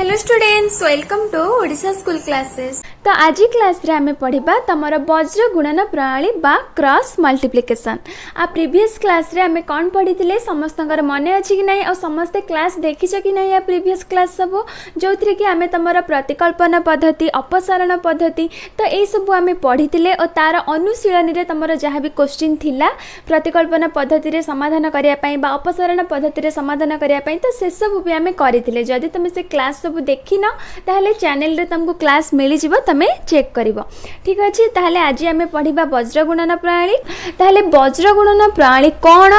Hello students, welcome to Odisha school classes. तो आज class रे आमे पढ़िबा तमरा वज्र गुणन प्रणाली बा क्रॉस मल्टीप्लिकेशन। आ प्रीवियस क्लास रे आमे कोन पढ़िथिले समस्तंकर मने अछि कि नै और समस्त क्लास देखिछ कि नै। या प्रीवियस क्लास सब जोथरे कि आमे तमरा प्रतिकल्पना पद्धति, अपसारण पद्धति तो ए सब आमे पढ़िथिले और तार अनुशीलनी रे तमरा जहा भी क्वेश्चन थिला प्रतिकल्पना पद्धति रे समाधान करिया पई बा अपसारण पद्धति रे समाधान करिया पई तो से सब भी आमे करिथिले। जदि तमे से क्लास सब देखिन ताहले चैनल रे तुमको क्लास मिली जिवो, तमे चेक करिवो। ठीक अछि, ताहले आज आमे पढ़िबा वज्र गुणन प्रणाली। ताहले वज्र गुणन प्रणाली कोन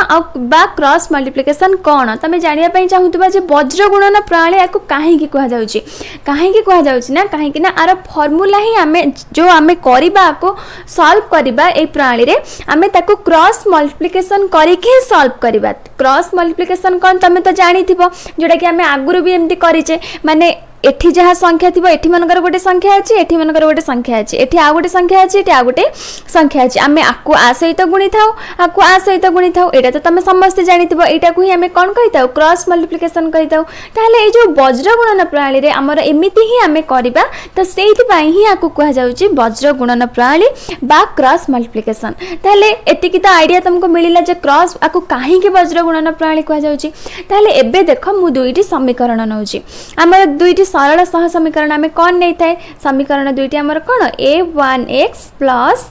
बा क्रॉस मल्टीप्लिकेशन कोन तमे जानिया पई चाहुतबा जे वज्र गुणन प्रणाली याको काहे की कहा जाउची। काहे की कहा जाउची ना, काहे कि ना आरो फार्मूला ही आमे जो आमे करिबा को सॉल्व करिबा ए प्रणाली रे आमे ताको क्रॉस मल्टीप्लिकेशन करी के सॉल्व करिबा। क्रॉस मल्टीप्लिकेशन कोन तमे तो जानि थिबो, जोडा कि आमे आगुरु भी एमती करिचे। माने एठी जहाँ संख्या थी एठी मनकर गोटे संख्या अच्छी, एठी मनकर गोटे संख्या अच्छी, एठी आ गोटे संख्या अच्छी, एठी आ गोटे संख्या अच्छी। आमे आकु आ सहित गुणी थाउ, आकु आ सहित गुणी थाउ। एटा तो तमे समस्त जानिथिबो, एटा को ही आमे कोन कहिताउ क्रॉस मल्टीप्लिकेशन कहिताउ। ताहले ए जो वज्र गुणन प्रणाली रे हमर एमिति ही आमे करिबा, तो सेहिति पई ही आकु कहा जाउची वज्र गुणन प्रणाली बा क्रॉस मल्टीप्लिकेशन। ताहले एतिकी तो आईडिया तुमको मिलिला जे क्रॉस आकु काहे के वज्र गुणन प्रणाली कहा जाउची। ताहले एबे देखो मु दुईटी समीकरण नउची। हमर दुईटी सरल सह समीकरण आमे कोन नै थाए। समीकरण दुईटी हमर कोन a1x plus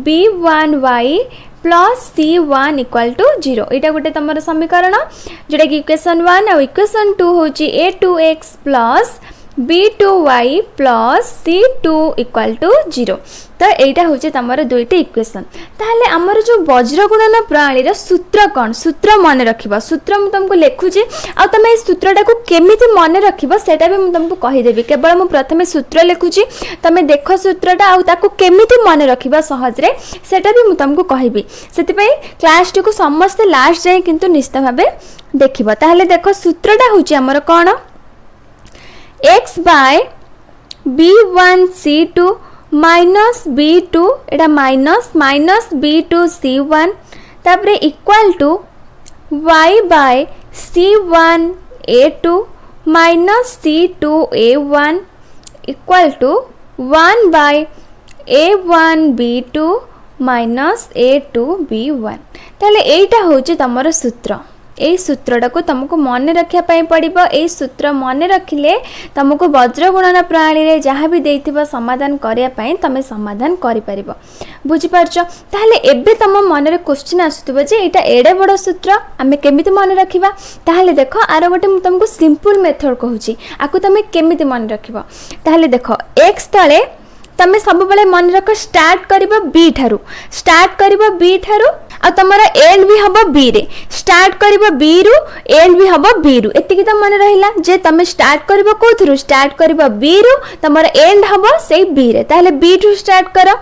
b1y plus c1 equal to 0। एटा गोटे तमर समीकरण जोटा कि इक्वेशन 1 और इक्वेशन 2 होची a2x plus b2y plus c2 equal to 0। तो एटा होचे तमर दुईटी इक्वेशन। ताहले हमर जो वज्र गुणन प्रणाली रो सूत्र कोन, सूत्र मन रखिबा। सूत्र मु तुमको लिखुची आ तमे इस सूत्रटा को केमिति मन रखिबा सेटा भी मु तुमको कहि देबी। केवल मु प्रथमे सूत्र लिखुची, तमे देखो सूत्रटा आ ताको केमिति मन रखिबा सहज रे सेटा भी मु तुमको कहिबी। सेति पई क्लास टी को समस्त लास्ट जाय किंतु निश्चित भाबे देखिबा। ताहले देखो सूत्रटा होची हमर कोन x by b1 c2 minus b2 Etah minus b2 c1 तापरे equal to y by c1 a2 minus c2 a1 equal to 1 by a1 b2 minus a2 b1। ताले एटा होची तमरो सूत्र। ए सूत्रटा को तुमको मन रखिया पई पड़िबो। ए सूत्र मन रखिले तुमको वज्र गुणन प्रणाली रे जहाँ भी देइथिबो समाधान करिया पई तमे समाधान करि परिबो। बुझि परछो। ताहले एबे तुम मन रे क्वेश्चन आसुतबो जे एटा एडे बड़ सूत्र आमे केमिति मन रखिबा। ताहले देखो आरो गोटे मु तुमको सिंपल मेथड कहूची, आकु तमे केमिति मन रखिबो। ताहले देखो x तळे तमे सब बेले मन रख स्टार्ट करिबो b ठारू, स्टार्ट करिबो b ठारू आ तमरा एंड भी हबो b रे। स्टार्ट करिबो b रु एंड भी हबो b रु। एतिकी त मन रहिला जे तमे स्टार्ट करिबो कोथरु, स्टार्ट करिबो b रु, तमरा एंड हबो सेही b रे। ताहले b टू स्टार्ट करो,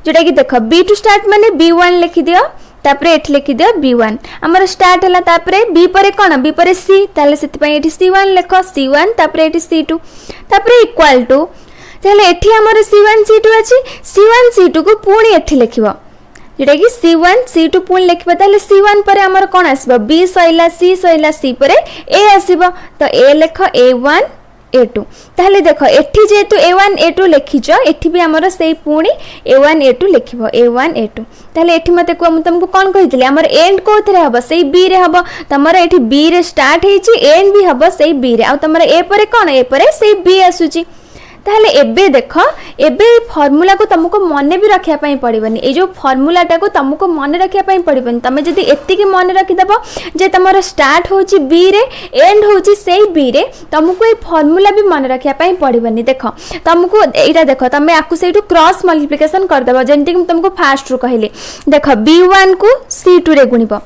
जोटा कि देखो b टू स्टार्ट माने b1 लिखि दियो, तापरे एठ लिखि दियो b1। हमर स्टार्ट हला, तापरे b परे कोन, b परे c, ताहले सेति पई एठी c1 लिखो, c1 तापरे एठी c2 तापरे इक्वल टू। ताहले एठी हमर c1 c2 अछि, c1 c2 को पुणी एठी लिखिबो, जेटा कि c1 c2 पुणी लिखिबो। ताहले c1 परे हमर कोन आसीबो, b सइला c परे a आसीबो, तो a लिख a1 a2। ताहले देखो एठी जेतु a1 a2 लिखिचो, एठी भी हमर सेही पुणी a1 a2 लिखिबो, a1 a2। ताहले एठी मते को तुमको कोन कहितले हमर एंड कोथरे हबो, सेही b रे हबो। तमरा एठी b रे स्टार्ट हेची, एंड भी हबो सेही b रे, आ तमरा a परे कोन, a परे सेही b आसुची। ताहले एबे देखो एबे फार्मूला को तुमको मन भी रखिया पई पड़िबनी। ए जो फार्मूलाटा को तुमको मन रखिया पई पड़िबनी। तमे जदी एत्तिकी मन रखि देबो जे तमरो स्टार्ट होची b रे एंड होची सेही b रे, तुमको ए फार्मूला भी मन रखिया पई पड़िबनी। देखो तुमको एटा देखो तमे आकु सेटू क्रॉस मल्टीप्लिकेशन कर देबो। जेंति कि तुमको फास्ट रू कहले देखो b1 को c2 रे गुणिबो,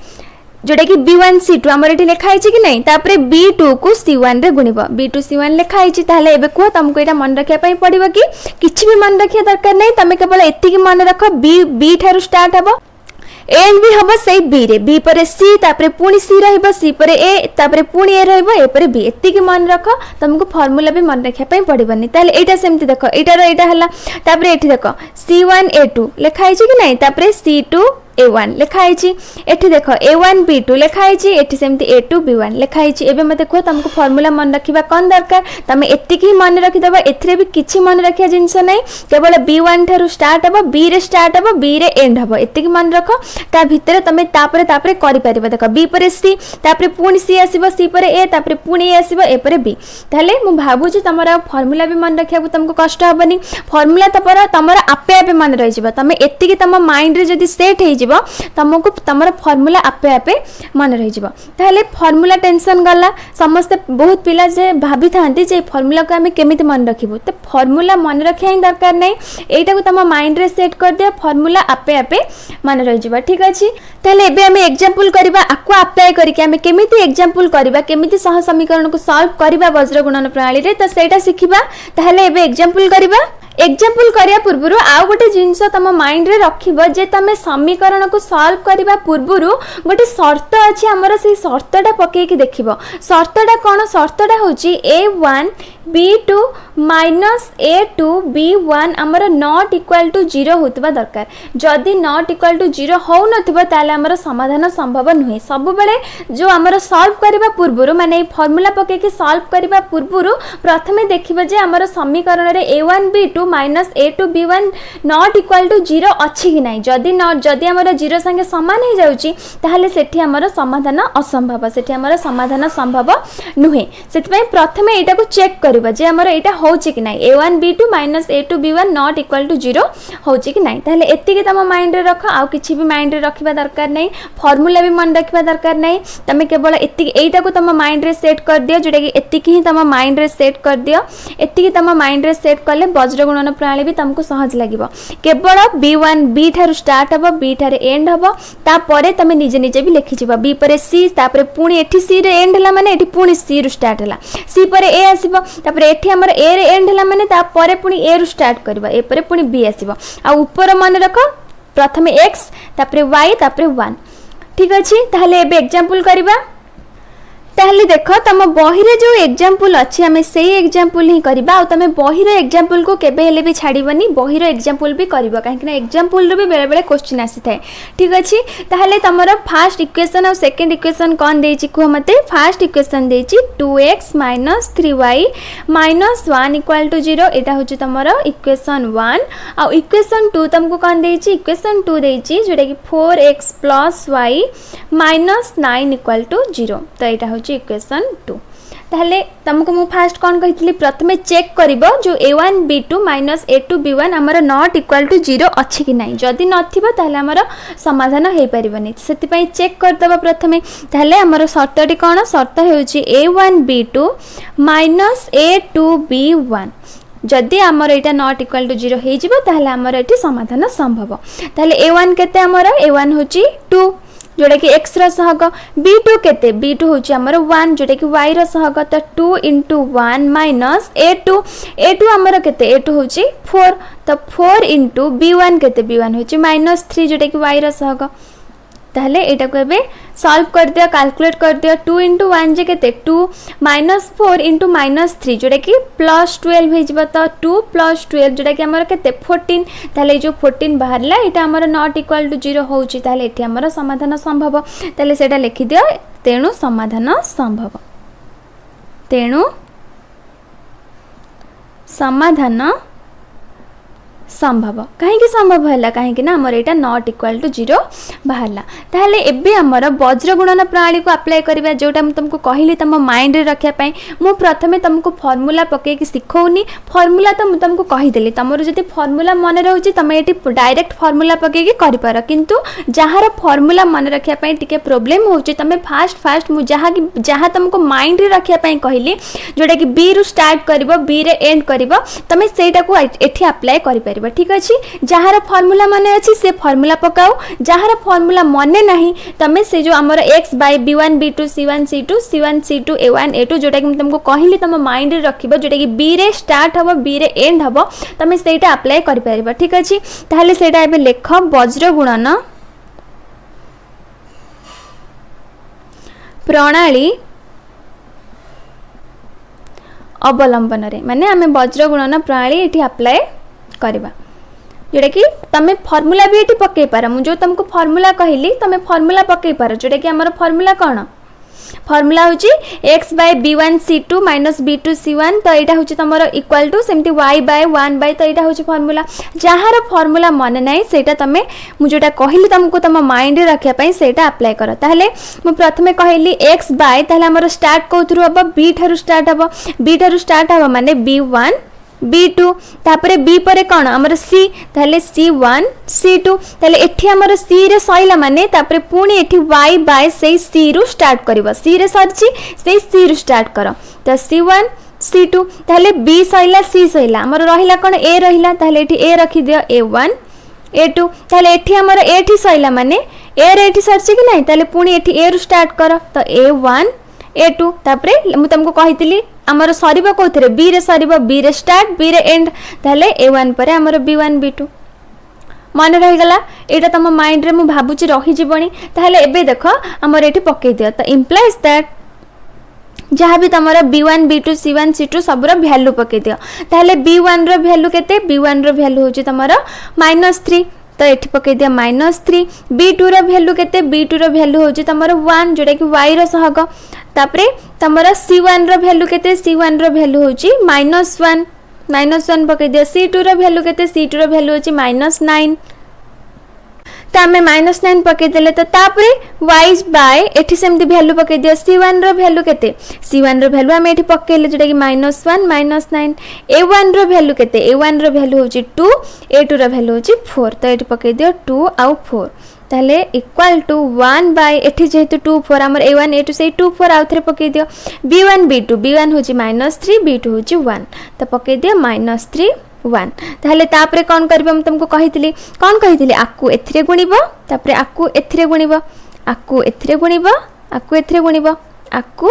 जोटा कि b1 c2 हमर एठी लिखा है कि नहीं, तापरे b2 को c1 रे गुणिबो, b2 c1 लिखा है। ताहले एबे को तुमको एटा मन रखिया पई पड़िबो कि किछि भी मन रखिया दरकार नहीं। तमे केवल एत्तिकी मन रखो b ठारू स्टार्ट हबो, एंड भी हबो सेही b रे, b परे c तापरे पुणी c रहइबो, c परे a तापरे पुणी a रहइबो, a परे b। एत्तिकी मन रखो, तुमको फार्मूला भी मन रखिया पई पड़िबनी। ताहले एटा सेमति देखो एटार एटा हला, तापरे एठी देखो c1 a2 लिखा है कि नहीं, तापरे c2 A1 लिखाई एठी देख A1 B2 लिखाई एठी सेमती A2 B1 लिखाई। एबे मते कह तुमको फार्मूला मन रखिबा कोन दरकार तमे एतिकी ही मन रखि देबा एथरे भी किछि मन रखिया जिंस नै केवल B1 थारु स्टार्ट हबो B रे स्टार्ट हबो B रे एंड हबो एतिकी मन रख ता भितरे तमे तापरे करि परिबा देख B परे C तापरे पुनी C आसीबो C परे A तापरे पुनी A आसीबो A परे B ताले मु भाबु छी तमरा फार्मूला भी मन रखिया तुमको कष्ट हबनी फार्मूला तमरा आपे आपे मन रहि जिवो तमे एतिकी तम माइंड रे जदी सेट हे जिवो तुमको तमरा फार्मूला आपे आपे मन रहि जिवो ताले फार्मूला टेंशन गला समस्त बहुत पिला जे भाबी थांती जे फार्मूला को हमें केमिति मन रखिबो तो फार्मूला मन रखिया ही दरकार नै एटा को तम माइंड रे सेट कर दिया फार्मूला आपे आपे मन रहि जिवो ठीक अछि ताले एबे हमें एग्जांपल करबा आको अप्लाई करके हमें केमिति एग्जांपल करबा केमिति सह समीकरण को सॉल्व करबा वज्र गुणन प्रणाली रे त सेटा सिखिबा ताले एबे एग्जांपल करबा एग्जांपल करिया पूर्वरु आउ गोटे जिंस तम माइंड रे रखिबो जे तमे समीकरण को सॉल्व करबा पूर्वरु गोटे शर्त अछि हमर से शर्तटा पके के देखिबो शर्तटा कोन शर्तटा होची A1 B2 minus A2 B1 हमर नॉट इक्वल टू 0 होतबा दरकार जदी नॉट इक्वल टू 0 हो नथिबो ताले हमर समाधान संभव नहुए सब बेले जो हमर सॉल्व करबा पूर्वरु माने फार्मूला पके के सॉल्व करबा पूर्वरु प्रथमे देखिबो जे हमर समीकरण रे A1 B2 minus A2 B1 not equal to 0 अछि कि नाही जदी हमर 0 संगे समान हे जाउची ताहले सेठी हमर समाधान असंभव सेठी हमर समाधान संभव नुहे सेति पय प्रथमे एटा को चेक करबा जे हमर एटा होची कि नाही A1 B2 minus A2 B1 not equal to 0 होची कि नाही ताहले एतिके तम माइंड रे रख आ किछि भी माइंड रे रखिबा दरकार नाही फार्मूला भी मन रखिबा दरकार नाही तमे केवल एतिके एटा को तम माइंड रे सेट कर दियो जेटा कि एतिके ही तम माइंड रे सेट कर दियो एतिके तम माइंड रे सेट करले वज्र गुणन प्रणाली भी तुमको सहज लागिबो केवल B1 B थारु स्टार्ट हबो B थारे एंड हबो ता परे तमे निजे निजे भी लिखि जिवो B परे C तापरे पुणी एठी C रे एंड हला माने एठी पुणी C रु स्टार्ट हला C परे A आसीबो तापरे एठी हमर A रे एंड हला माने ता परे पुणी A रु स्टार्ट करबा A परे पुणी B आसीबो आ ऊपर मन रखो प्रथमे x तापरे y तापरे 1 ठीक अछि ताहले एबे एग्जांपल करबा ताहले देख तुम बही रे जो एग्जांपल अच्छी आम से एग्जांपल ही करबा आ तमे बही रे एग्जांपल को केबे हेले भी छाड़ीबनी बही रे एग्जांपल भी करबा काहे कि एग्जांपल रे भी बेले बेले क्वेश्चन आसी थाए ठीक अछि ताहले तमरो फर्स्ट इक्वेशन और सेकंड इक्वेशन कोन देछि को मते फर्स्ट इक्वेशन देछि 2x 3y 1 = 0 एटा होछि तमरो इक्वेशन 1 आ इक्वेशन 2 तुमको कोन देछि इक्वेशन 2 देछि जेटा कि 4x + y - 9 = 0 तो एटा होछि इक्वेशन 2 ताहले तुमको मु फास्ट कोन कहितली प्रथमे चेक करिवो जो A1 B2 minus A2 B1 हमर नॉट इक्वल टू 0 अछि कि नाही जदी नथिबो ताहले हमर समाधान हेइ परिबनी सेति पई चेक करतबा प्रथमे ताहले हमर शर्तटी कोन शर्त हेउची A1 B2 minus A2 B1 जदि आमर एटा नॉट इक्वल टू 0 हे जिवो ताहले आमर एटी समाधान संभव ताहले A1 केते हमर A1 होची 2 जोड़ा कि x रहग B2 केते B2 होची हमर 1 जोड़ा कि y रहग त 2 * 1 माइनस A2 हमर केते A2 होची 4 त 4 * B1 केते B1 होची -3 जोड़ा कि y रहग ताहले एटा को एबे सॉल्व कर दिया कैलकुलेट कर दिया 2 * 1 जे केते 2 -4 * -3 जोड़ा कि +12 हे जिवो त 2 + 12 जोड़ा कि हमर केते 14 ताहले जो 14 बाहरला एटा हमर नॉट इक्वल टू 0 होउची ताहले एठी हमर समाधान संभव ताहले सेटा लिखि दियो तेणु समाधान संभव तेणु समाधान संभव कहीं संभव है कहीं ना आमर यहाँ नॉट इक्वल टू 0 बाहरला ताहले एबे आमर वज्र गुणन प्रणाली को अप्लाई करबा जोटा हम तुमको कहली तुम माइंड रे रखिया पई मु प्रथमे तुमको फार्मूला पके कि सिखौनी फार्मूला तो तुमको कहि देली तमरो जति फार्मूला मन रहउची तमे एटी डायरेक्ट फार्मूला पके कि करि पार किंतु जहार फार्मूला मन रखिया पई टिके प्रॉब्लम होउची तमे फास्ट मु जहा तुमको माइंड रे रखिया पई कहली जोटा कि बी रु स्टार्ट करिवो बी रे एंड करिवो तमे सेटा को एठी अप्लाई करि पार ठीक अच्छे जार फर्मूला माने अच्छी से फर्मूला पकाओ जार फर्मूला मने नहीं तमें से जो आमर x by b1 b2 c1 c2 c1 c2 a1 a2 जोटा कि तुमको कहली तुम माइंड रे रखिबो जोटा कि b रे स्टार्ट हबो b रे एंड हबो तमें सेटा अप्लाई करि परिबो ठीक अच्छे ताहले सेटा एबे लेख वज्र गुणन प्रणाली अवलंबन रे माने आमे वज्र गुणन प्रणाली एठी अप्लाई करबा जोटा कि तुम फर्मूला भी ये पकई पार मुझे तुमको फर्मूला कहली तुम फर्मूला पकई पार जोटा कि आम फर्मूला कौन फर्मूला हूँ x by b1c2 minus b2c1 तो यहाँ हूँ तुम इक्वाल टू सेमती y बाय 1 बाय तो यहाँ हूँ फर्मूला जार फर्मूला मन ना से तुम मुझे कहली तुमको तुम माइंड रखापी से अप्लाई कर ताहले मु प्रथमे कहली एक्स बाय ताहले स्टार्ट कौथु हम b ठारू स्टार्ट हम b ठारू स्टार्ट हम माने b1 b2 तापरे b परे कौन आमर c ताहले c1 c2 ताहले एठी आमर c रे सइला माने तापरे पुणी एठी y बाय से c रु स्टार्ट करबो c रे सरची से c रु स्टार्ट करो तो c1 c2 ताहले b सइला c सइला आमर रहिला कोन a रहिला ताहले एठी a रखि दियो a1 a2 ताहले एठी आमर a ठी सइला माने a रे एठी सरची कि नै ताहले पुणी एठी a रु स्टार्ट करो तो a1 a2 तापरे मु तुमको कहितली आमर सरीबो कोथरे बी रे सरीबो बी रे स्टार्ट बी रे एंड ताहले a1 परे आमर b1 b2 मन रही गला एटा तम माइंड रे मु भाबुची रही जीवनी ताहले एबे देखो आमर एठी पक्कै दियो तो इंप्लाइज दैट जहाँ भी तुम b1 b2 c1 c2 सबुर वैल्यू पक्कै दियो ताहले b1 रो वैल्यू केते b1 रो वैल्यू होची तुमर -3 तो ये पकई दिया -3 b2 रो वैल्यू केते b2 रो वैल्यू होची तमरो 1 जोटा कि y रो सहग तापरे तमरो c1 रो वैल्यू केते c1 रो वैल्यू होची -1 पकई दिया c2 रो वैल्यू केते c2 रो वैल्यू होची -9 तो आम -9 पकई देले तो तापरे y बाय एठी सेमती वैल्यू पकई दिया c1 रो वैल्यू केते c1 रो वैल्यू आम एठी पकईले जोटा कि -1 -9 a1 रो वैल्यू केते a1 रो वैल्यू होची 2 a2 रो वैल्यू होची 4 तो एठी पकई दियो 2 आउ 4 ताहले इक्वल टू 1 बाय एठी जेहेतु 2 4 हमर a1 a2 से 2 4 आउ थरे पकई दियो b1 b2 b1 होची -3 b2 होची 1 तो पकई दियो -3 1 ताहले तापरे कौन करबो हम तुमको कहितली कौन कहितली आकु एथिरे गुणिबो तापरे आकु एथिरे गुणिबो आकु एथिरे गुणिबो आकु एथिरे गुणिबो आकु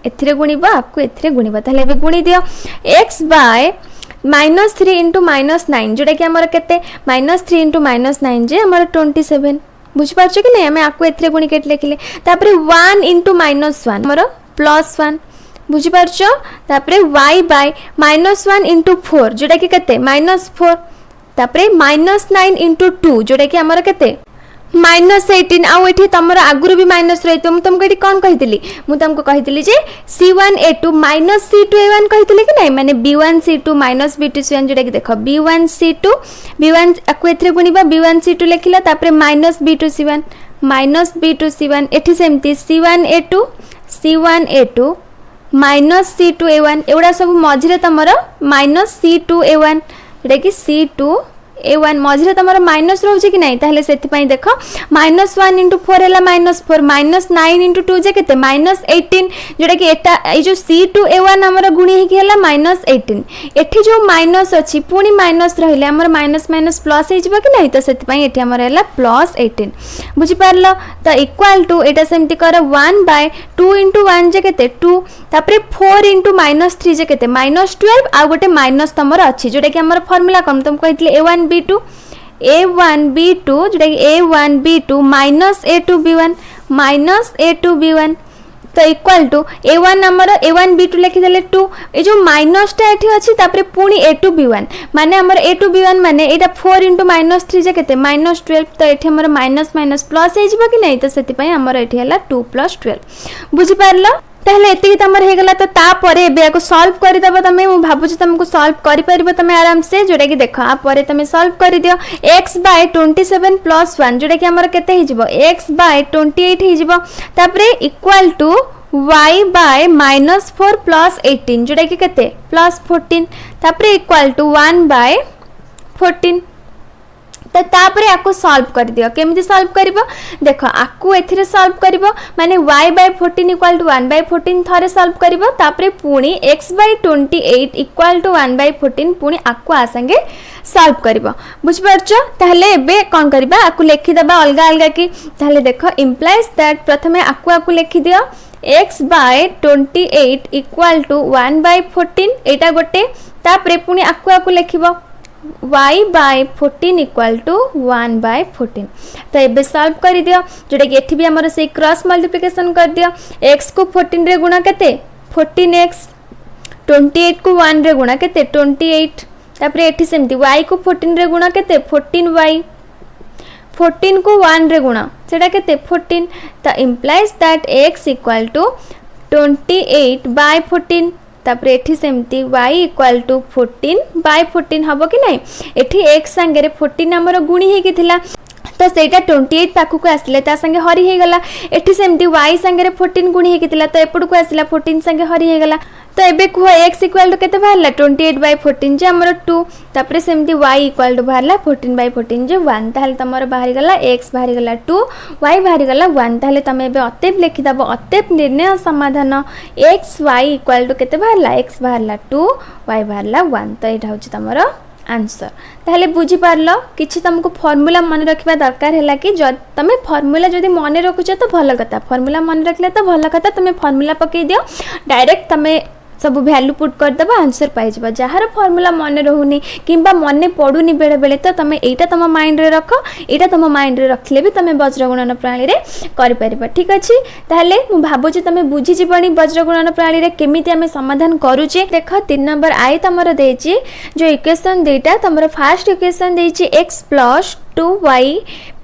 एथिरे गुणिबो आकु एथिरे गुणिबो ताहले बे गुणी दियो x बाय -3 इंटू -9 जोटा कि हमर केते -3 इंटू -9 जे हमर 27 बुझ पारछो कि नै हमें आकु एथिरे गुणी केट लिखले तापरे 1 इंटू -1 हमर +1 बुझी पारछो तापरे y बाय -1 इंटू 4 जोटा कि केते -4 तापरे -9 इंटू 2 जोटा कि हमर केते -18 आउ एठी तमर आगुरु भी माइनस रहितो मु तुमको एठी कोन कहितली मु तुमको कहितली जे c1 a2 c2 a1 कहितली कि नै माने b1 c2 b2 c1 जोटा कि देखो b1 c2 b1 आकु एथरे गुणिबा b1 c2 लेखिला तापरे -b2 c1 एठी सेमती c1 a2 -c2 a1 एवडा सब मझिरे तमर -c2 a1 जोटा कि c2 a1 मझिरे तमर माइनस रहउची कि नै ताहले सेति पई देखो -1 इंटू 4 हैला -4 -9 इंटू 2 जे केते -18 जोटा कि एटा ए जो c2 a1 हमर गुणी हे कि हैला -18 एठी जो माइनस अछि पुनी माइनस रहिले हमर माइनस माइनस प्लस हे जिवो कि नै तो सेति पई एठी हमर हैला +18 बुझी पारलो तो इक्वल टू एटा सेमति कर 1 बाय 2 इंटू 1 जे केते 2 तापरे 4 इंटू -3 जे केते -12 आ गोटे माइनस तमर अछि जोटा कि हमर फार्मूला कम तुम कहितले a1 b2 जोटा कि a1 b2 a2 b1 तो इक्वल टू a1 हमर a1 b2 लिखि देले 2 ए जो माइनस टा एठी अछि तापरे पुनी a2 b1 माने हमर a2 b1 माने एटा 4 इंटू -3 जे केते -12 तो एठी हमर माइनस माइनस प्लस हे जिवो कि नै तो सेति पई हमर एठी हला 2 + 12 बुझी पारलो ताहले एति तमर हे गला तो ता परे एबे को सॉल्व करि दबो तमे मु भाबु छी तुमको सॉल्व करि परबो तमे आराम से जोटा कि देखो आ परे तमे सॉल्व करि दियो x बाय 27 + 1 जोटा कि हमर केते हे जिवो x बाय 28 हे जिवो तापरे इक्वल टू y बाय -4 + 18 जोटा कि केते +14 तापरे इक्वल टू 1 बाय 14 तो तापरे आकु सॉल्व कर दियो केमिति सॉल्व करबो देखो आकु एथिरे सॉल्व करबो माने y by 14 equal to 1 by 14 थारे सॉल्व करबो तापरे पुणी x by 28 equal to 1 by 14 पुणी आकु आ संगे सॉल्व करबो बुझ परछो ताहले एबे कोन करबा आकु लिखि दबा अलगा अलगा की ताहले देखो इंप्लाइज दैट प्रथमे आकु लिखि दियो x by 28 equal to 1 by 14 एटा गोटे तापरे पुणी आकु लिखिबो y by 14 equal to 1 by 14 तो एबे सॉल्व कर दियो जोटा कि एठी भी हमर से क्रॉस मल्टीप्लिकेशन कर दियो x को 14 रे गुणा केते 14x 28 को 1 रे गुणा केते 28 तापर एठी सेमती y को 14 रे गुणा केते 14y 14 को 1 रे गुणा सेटा केते 14 त implies that x equal to 28 by 14 तापर एठी सेमती y इक्वल टू 14 बाय 14 हबो कि नहीं एठी x संगे 14 हमर गुणी हे कि थिला तो सेटा 28 पाखु को आसिले ता संगे हरी हे गला एठी सेमती y संगे 14 गुणी हे कि थिला तो एपड को आसिला 14 संगे हरी हे गला तो एबे को x इक्वल टू केते बाहरला 28 बाय 14 जे हमर 2 तापर सेमती y इक्वल टू बाहरला 14 बाय 14 जे 1 ताले तमर बाहरी गला x बाहरी गला 2 y बाहरी गला 1 ताले तमे एबे अतेप लिखि दबो अतेप निर्णय समाधान x y इक्वल टू केते बाहरला x बाहरला 2 y बाहरला 1 तो एटा होची तमर आंसर ताहले बुझी पारलो किछि तुमको फार्मूला मन रखिबा दरकार हैला कि जब तमे फार्मूला जदी मन रखुछ तो भल कथा फार्मूला मन रखले तो भल कथा तमे फार्मूला पके दियो डायरेक्ट तमे सब वैल्यू पुट कर दबा आंसर पाई जबा जहार फार्मूला मन रहउनी किंबा मन पडुनी बेले बेले तो तमे एटा तम माइंड रे रखो एटा तम माइंड रे रखले भी तमे वज्र गुणन प्रणाली रे करि परिबा ठीक अछि ताहले मु भाबो जे तमे बुझी जिबणी वज्र गुणन प्रणाली रे केमिति हमें समाधान करूचे देखो 3 नंबर आई तमरो देछि जो इक्वेशन देटा तमरो फर्स्ट इक्वेशन देछि x + 2y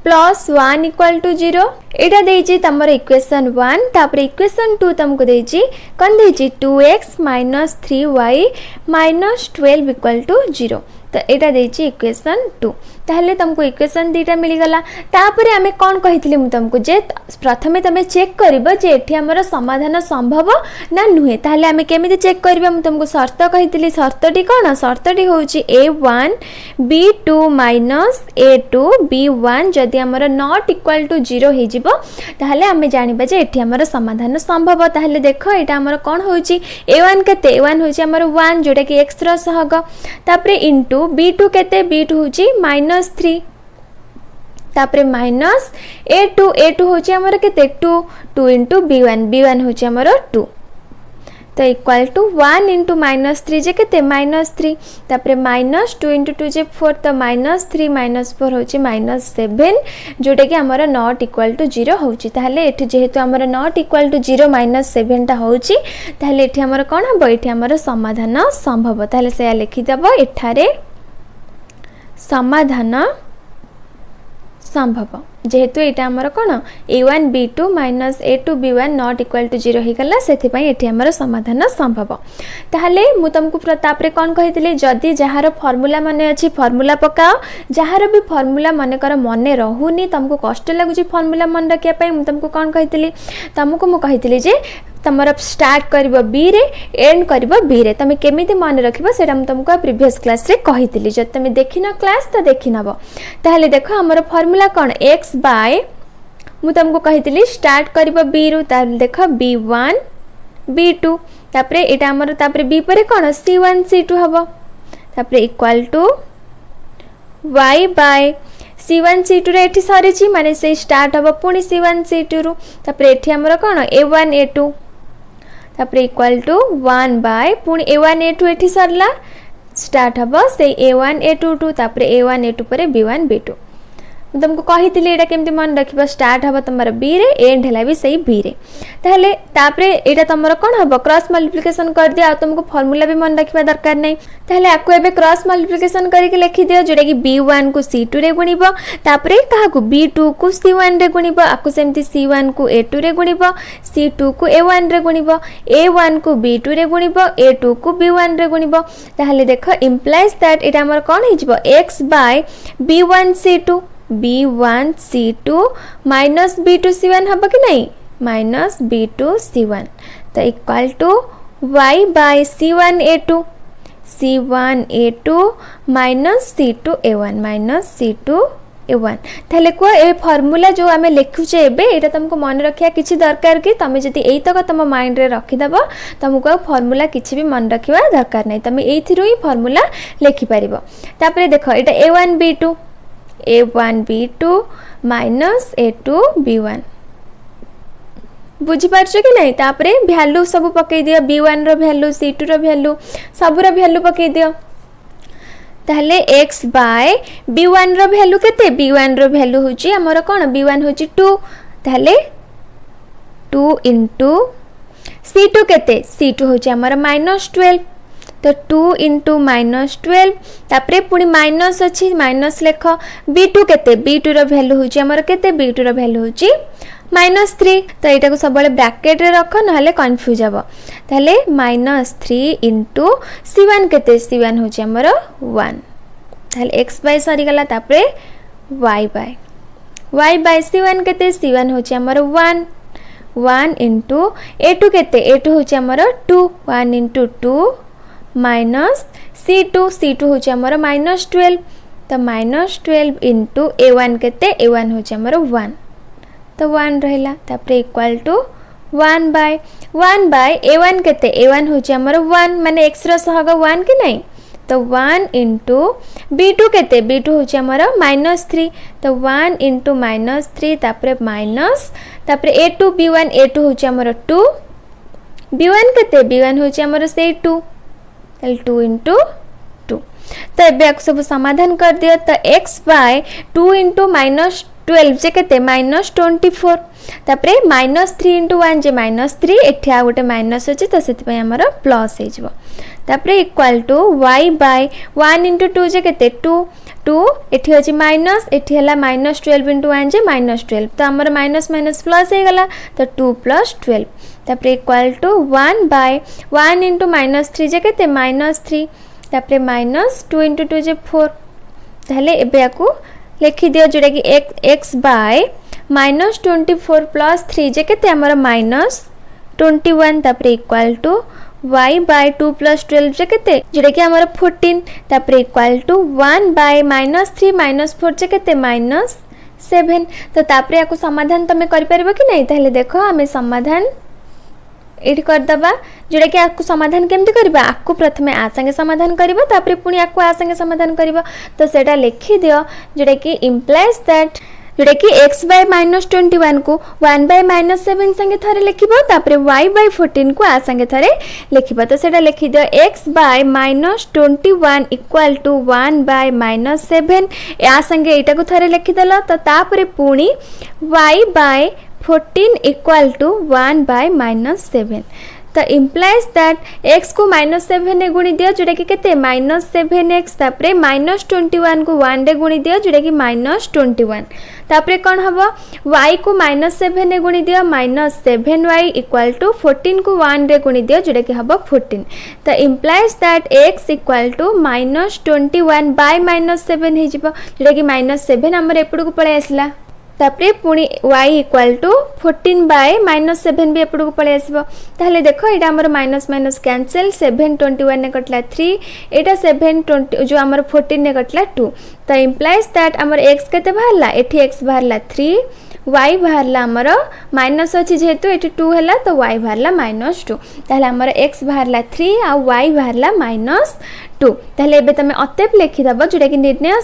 + 1 इक्वल टू 0 एटा देछि तमरो इक्वेशन 1 तापर इक्वेशन 2 तुमको देछि कोन देछि 2x - 3y - 12 इक्वल टू 0 तो एटा देछि इक्वेशन 2 ताहले तुमको इक्वेशन दीटा मिली गला तापरे हमें कोन कहितली मु तुमको जे प्रथमे तमे चेक करबो जे एठी हमर समाधान संभव ना नुहे ताहले हमें केमिति चेक करबा मु तुमको शर्त कहितली शर्तटी कोन शर्तटी होउची a1 b2 - a2 b1 जदि हमर नॉट इक्वल टू 0 हे जिवो ताहले हमें जानिबा जे एठी हमर समाधान संभव ताहले देखो एटा हमर कोन होउची a1 केते a1 होउची हमर 1 जोटा कि x रो सहग तापरे इनटू b2 केते b2 होउची -3 तापरे माइनस a2 होची हमर केते 2 into b1 होची हमर 2 तो इक्वल टू 1 into -3 जे केते -3 तापरे -2 into 2 जे 4 तो -3 - 4 होची -7 जोटा कि हमर नॉट इक्वल टू 0 होची ताहले एठी जेहेतु हमर नॉट इक्वल टू 0 -7 टा होची ताहले एठी हमर कोन हबो एठी हमर समाधान संभव ताहले से लिखि दबो एठारे समाधान संभव जेहेतु एटा हमर कोन a1 b2 - a2 b1 not equal to 0 हे गला सेथि पई एठी हमर समाधान संभव ताहले मु तुमको तापरे कोन कहितले जदी जहार फार्मूला माने अछि फार्मूला पकाओ जहार भी फार्मूला माने कर मने रहूनी तुमको कष्ट लागुची फार्मूला मन रखिया पई मु तुमको कोन कहितली तुमको मु कहितली जे तमर स्टार्ट करिवो b रे एंड करिवो b रे तमे केमिति मन रखिबो सेटा हम तुमको प्रीवियस क्लास रे कहितली जद तमे देखिना क्लास तो देखिनबो ताहले देखो हमर फार्मूला कोन x बाय मु तुमको कहितली स्टार्ट करिवो b रु ताहले देखो b1 b2 तापरे एटा हमर तापरे b परे कोन c1 c2 हबो तापरे equal to y bye c1 c2 रे एठी सरीची माने से स्टार्ट हबो पुनी c1 c2 रु तापरे एठी हमर कोन a1 a2 तापरे इक्वल टू 1 बाय पुनी a1 a2 एठी सरला स्टार्ट हबो से a1 a2 टू तापरे a1 a2 परे b1 b2 तुमको कहितली एटा केमति मन रखिबो स्टार्ट हबो तमरा b रे एंड हला भी सही b रे ताहले तापरे एटा तमरा कोन हबो क्रॉस मल्टीप्लिकेशन कर दिया तुमको फार्मूला भी मन रखिबा दरकार नै ताहले आको एबे क्रॉस मल्टीप्लिकेशन करि के लिखि दियो जेटा कि b1 को c2 रे गुणिबो तापरे काहा को b2 को c1 रे गुणिबो आको सेमति c1 को a2 रे गुणिबो c2 को a1 रे गुणिबो a1 को b2 रे गुणिबो a2 को b1 रे गुणिबो ताहले देखो implies that एटा हमर कोन हिजबो x by b1 c2 b1 c2 minus b2 c1 हबो कि नहीं minus b2 c1 तो equal to y by c1 a2 c1 a2 minus c2 a1 ताहले को ए फार्मूला जो आमे लिखुचे एबे एटा तुमको मन रखिया किछि दरकार कि तमे जति एई तक तम माइंड रे रखि दबो तुमको फार्मूला किछि भी मन रखिबा दरकार नै तमे एथिरो ही फार्मूला लिखि परिबो तापरे देखो एटा a1 b2 minus a2 b1 बुझी पारछो कि नहीं तापरे वैल्यू सब पके दियो b1 रो वैल्यू c2 रो वैल्यू सब रो वैल्यू पके दियो ताहले x by b1 row value केते b1 रो वैल्यू होची हमर कोन b1 होची 2 ताहले 2 into c2 केते c2 होची हमर -12 तो 2 इंटू -12 तापरे पुणी माइनस अच्छी माइनस लेख b2 केते b2 रो वैल्यू होची हमर केते b2 रो वैल्यू होची -3 तो यहाँ को सब ब्रैकेट रे रख ना कन्फ्यूज हम ताले -3 इंटू c1 केते c1 होची हमर 1 ताले x बाय सरीगला तापरे y बाय c1 केते c1 होची हमर 1 इंटू a2 केते a2 होची हमर 2 1 इंटू 2 माइनस c2 होची हमर -12 तो -12 इंटू a1 केते a1 होची हमर 1 तो 1 रहिला तापरे इक्वल टू 1 बाय a1 केते a1 होची हमर 1 माने x रो सहग 1 कि नहीं तो 1 इंटू b2 केते b2 होची हमर -3 तो 1 इंटू -3 तापरे माइनस तापरे a2 b1 होची हमर 2 b1 केते b1 होची हमर से 2 ताले 2 इंटू 2 तो एबे सब समाधान कर दियो तो x बाय 2 इंटू -12 जे केते -24 तापरे -3 इंटू 1 जे -3 एठी आ गोटे माइनस अछि तो सेति पय हमर प्लस हे जबो तापरे equal to y by 1 into 2 जे केते 2 एठी अछि माइनस एठी हला -12 इंटू 1 जे -12 तो हमर माइनस माइनस प्लस हे गला तो 2 + 12 तापरे इक्वल टू 1 बाय 1 इंटू -3 जे केते -3 तापरे -2 इंटू 2 जे 4 ताले एबे आकु लिखि दियो जोटा कि x बाय -24 प्लस 3 जे केते हमर -21 तापरे इक्वल टू y बाय 2 + 12 जे केते जोटा कि हमर 14 तापरे इक्वल टू 1 बाय -3 - 4 जे केते -7 तो तापरे आकु समाधान तमे करि परबो कि नहीं ताले देखो हमें समाधान एठी कर दबा जोटा कि आपको समाधान केमती करबा आपको प्रथमे आ संगे समाधान करबा तापरे पुनी आपको आ संगे समाधान करबा तो सेटा लिखि दियो जोटा कि इंप्लाइज दैट जोटा कि x बाय -21 को 1 बाय -7 संगे थरे लिखिबो तापरे y बाय 14 को आ संगे थरे लिखिबो तो सेटा लिखि दियो x by -21 equal to 1 by -7 आ संगे एटा को थरे लिखि देला तो तापरे पुनी y by 14 equal to 1 by -7 तो इम्प्लाइज दैट x को -7 ने गुणी दियो जोटा कि केते -7x तापरे -21 को 1 रे गुणी दियो जोटा कि -21 तापरे कोन हबो y को -7 ने गुणी दियो -7y इक्वल टू 14 को 1 रे गुणी दियो जोटा कि हबो 14 तो implies that x equal to -21 by -7 हे जिवो जोटा कि -7 हमर एपड को पळे आसला तापरे पुणी y इक्वल टू 14 बाय -7 भी एपड को पळे आसबो ताले देखो एटा हमर माइनस माइनस कैंसिल 7 21 ने कटला 3 एटा 7 20 जो हमर 14 ने कटला 2 तो इम्प्लाइज दैट हमर x केते बाहरला एठी x बाहरला 3 y बाहरला हमर माइनस अछि जेहेतु एठी 2 हैला तो y बाहरला -2 ताले हमर x बाहरला 3 आ y बाहरला -2 ताले एबे तमे अतेप लिखि दबो जोटा कि निर्णय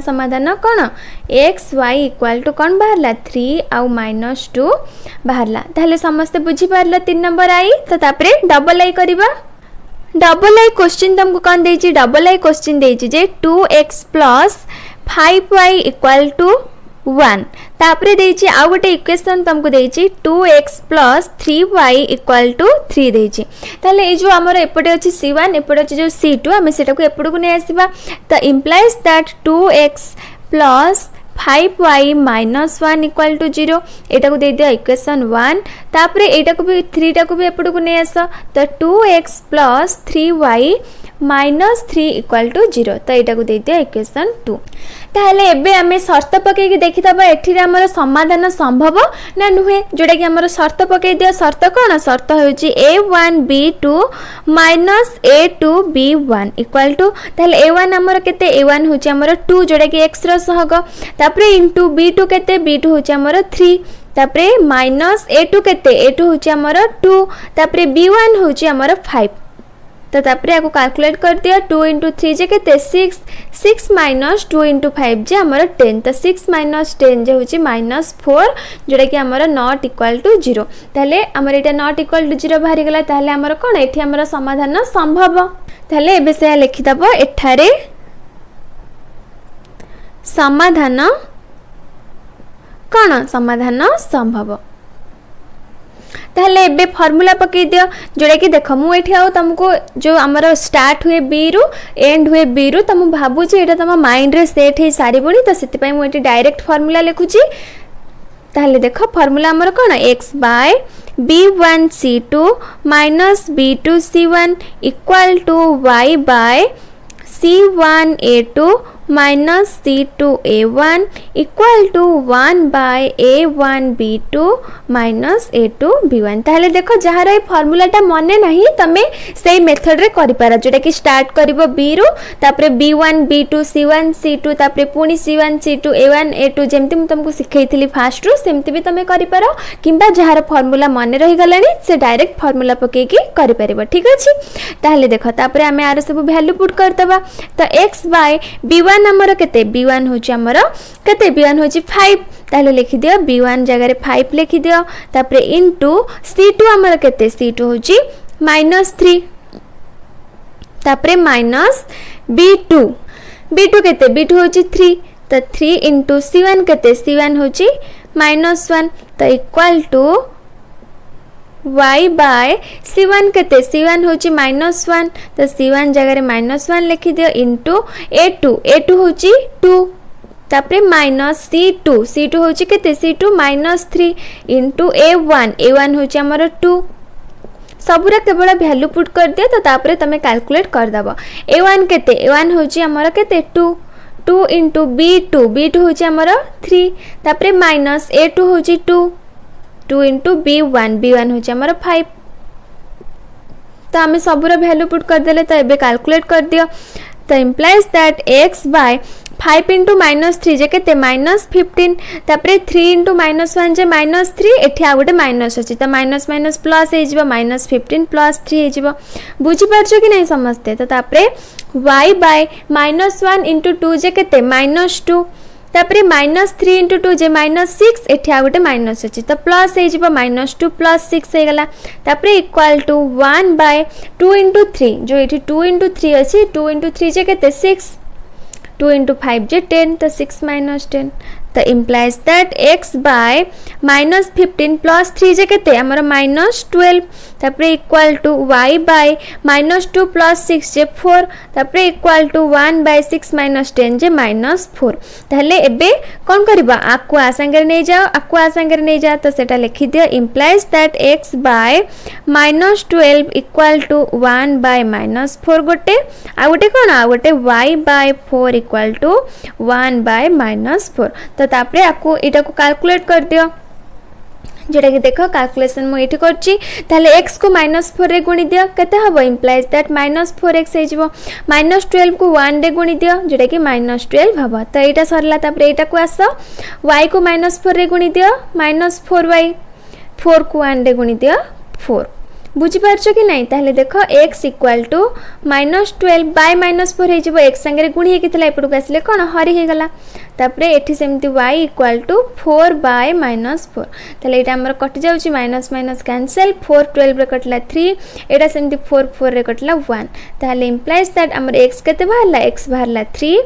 समाधान कोन x y इक्वल टू कोन बाहरला 3 आ -2 बाहरला ताले समस्त बुझी पारला 3 नंबर आई तो तापरे डबल आई करबा डबल आई क्वेश्चन तुमको कोन देछि डबल आई क्वेश्चन देछि जे 2x + 5y इक्वल टू 1 तापरे देछि आ गोटे इक्वेशन तुमको देछि 2x + 3y इक्वल टू 3 देछि ताले ए जो हमर एपटे अछि c1 एपटे अछि जो c2 हमें सेटा को एपटे को नै आसीबा तो implies that 2x + 5y - 1 equal to 0 एटा को दे दिया इक्वेशन 1 तापरे एटा को भी 3 टा को भी एपटे को नै आसा तो 2x + 3y -3 इक्वल टू 0 तो एटा को दे दिया इक्वेशन 2 ताहले एबे हमें शर्त पके कि देखि तबा एठी रे हमर समाधान संभव ना नुहे जोटा कि हमर शर्त पके दिया शर्त कोन शर्त होची a1 b2 - a2 b1 equal to ताहले a1 हमर केते a1 होची हमर 2 जोटा कि x रो सहग तापरे इनटू b2 केते b2 होची हमर 3 तापरे माइनस a2 केते a2 होची हमर 2 तापरे b1 होची हमर 5 तो तापरे आको कैलकुलेट कर दिया 2 × 3 जे केते 6 6 - 2 × 5 जे हमर 10 तो 6 - 10 जे होची -4 जोटा कि हमर नॉट इक्वल टू 0 ताले हमर एटा नॉट इक्वल टू 0 बाहरी गला ताले हमर कोन एठी हमर समाधान संभव ताले एबे से लिखि दबो एठारे समाधान कोन समाधान संभव ताहले एबे फॉर्मूला पकई दियो जोड़ा कि देख मुझे आउ तुमको जो आमर स्टार्ट हुए बी रु एंड हुए बी रु तो मुझे भावुची ये तुम माइंड रे सेट हो सारी तो से मुझे डायरेक्ट फॉर्मूला लिखुची। ताहले देख फॉर्मूला आमर कौन X by b1c2 minus b2c1 equal to y by c1a2 minus c2a1 equal to 1 by a1b2 minus a2b1। ताहले देखो जहाँ ये फॉर्मूलाटा मने नहीं तमें से मेथड रे करि पारा जोटा कि स्टार्ट करिवो b रु तापरे b1 b2 c1 c2 तापरे पुनी c1 c2 a1 a2 जेमति मु तुमको सिखैथिली फास्ट रु सेमति भी तमें करि पारो किंबा जहाँ फॉर्मूला मने रही गलानी से डायरेक्ट फॉर्मूला पके की करि परिबो। ठीक अछि ताहले देखो तापरे आमे आरो सब वैल्यू पुट करतबा तो x बाय b1 आमर केते b1 होची आमर केते b1 होची 5 ताहले लिखि दियो b1 जगह रे 5 लिखि दियो तापरे इनटू c2 आमर केते c2 होची -3 तापरे माइनस b2 केते b2 होची 3 तो 3 इनटू c1 केते c1 होची -1 तो equal to y bye c1 केते c1 होची -1 तो c1 जगह रे -1 लिखि दियो इनटू a2 होची 2 तापरे माइनस c2 होची केते c2 -3 इनटू a1 होची हमर 2 सबुरा केवल वैल्यू पुट कर दियो तो तापरे तमे कैलकुलेट कर दबो a1 केते a1 होची हमर केते 2 इनटू b2 होची हमर 3 तापरे माइनस a2 होची 2 इंटू b1 होची हमर 5 तो आम सबूर वैल्यू पुट करदे तो ये कैलकुलेट कर दियो तो implies that x by 5 into -3 जे केते -15 तापरे 3 इंटू -1 जे -3 एठी आ गोटे माइनस अछि तो माइनस माइनस प्लस हे जिवो -15 प्लस 3 हे जिवो बुझी पारछो कि नहीं समझते तो तापरे y बाय -1 इंटू 2 जे केते -2 तापरे -3 इंटू 2 जे -6 एठी आ गोटे माइनस अछि तो प्लस हे जिवो -2 प्लस 6 हे गला तापरे इक्वल टू 1 बाय 2 इंटू 3 जो एठी 2 इंटू 3 अछि 2 इंटू 3 जे केते 6 2 इंटू 5 जे 10 तो 6 माइनस 10 तो implies that x by -15 plus 3 जे केते हमर -12 तापरे equal to y by -2 plus 6 जे 4 तापरे इक्वल टू 1 बाय 6 माइनस 10 जे -4 ताहले एबे कोन करबा आकु आसंगर नै जाओ आकु आसंगर नै जा तो सेटा लिखि दियो implies that x by -12 equal to 1 by -4 गोटे आ गोटे कोन आ गोटे y by 4 equal to 1 by -4 तो तापरे आपको एटा को कैलकुलेट कर दियो जेटा कि देखो कैलकुलेशन मु एठी करची ताले x को -4 रे गुणी दियो कते हबो इम्प्लाइज दैट -4x हे जिवो -12 को 1 रे गुणी दियो जेटा कि -12 हबो तो एटा सरला तापरे एटा को आसो y को -4 रे गुणी दियो -4y 4 को 1 रे गुणी दियो 4 बुझी पारछो कि नहीं ताहले देखो x इक्वल टू -12 बाय -4 हे जिवो x संगे गुणी हे कितला एपडू आसले कोन हरी हे गला तापरे एठी सेमती y इक्वल टू 4 बाय -4 ताले एटा हमर कटि जाउची माइनस माइनस कैंसिल 4 12 रे कटला 3 एटा सेमती 4 4 रे कटला 1 ताले इंप्लाइज दैट हमर x केते बाहरला x बाहरला 3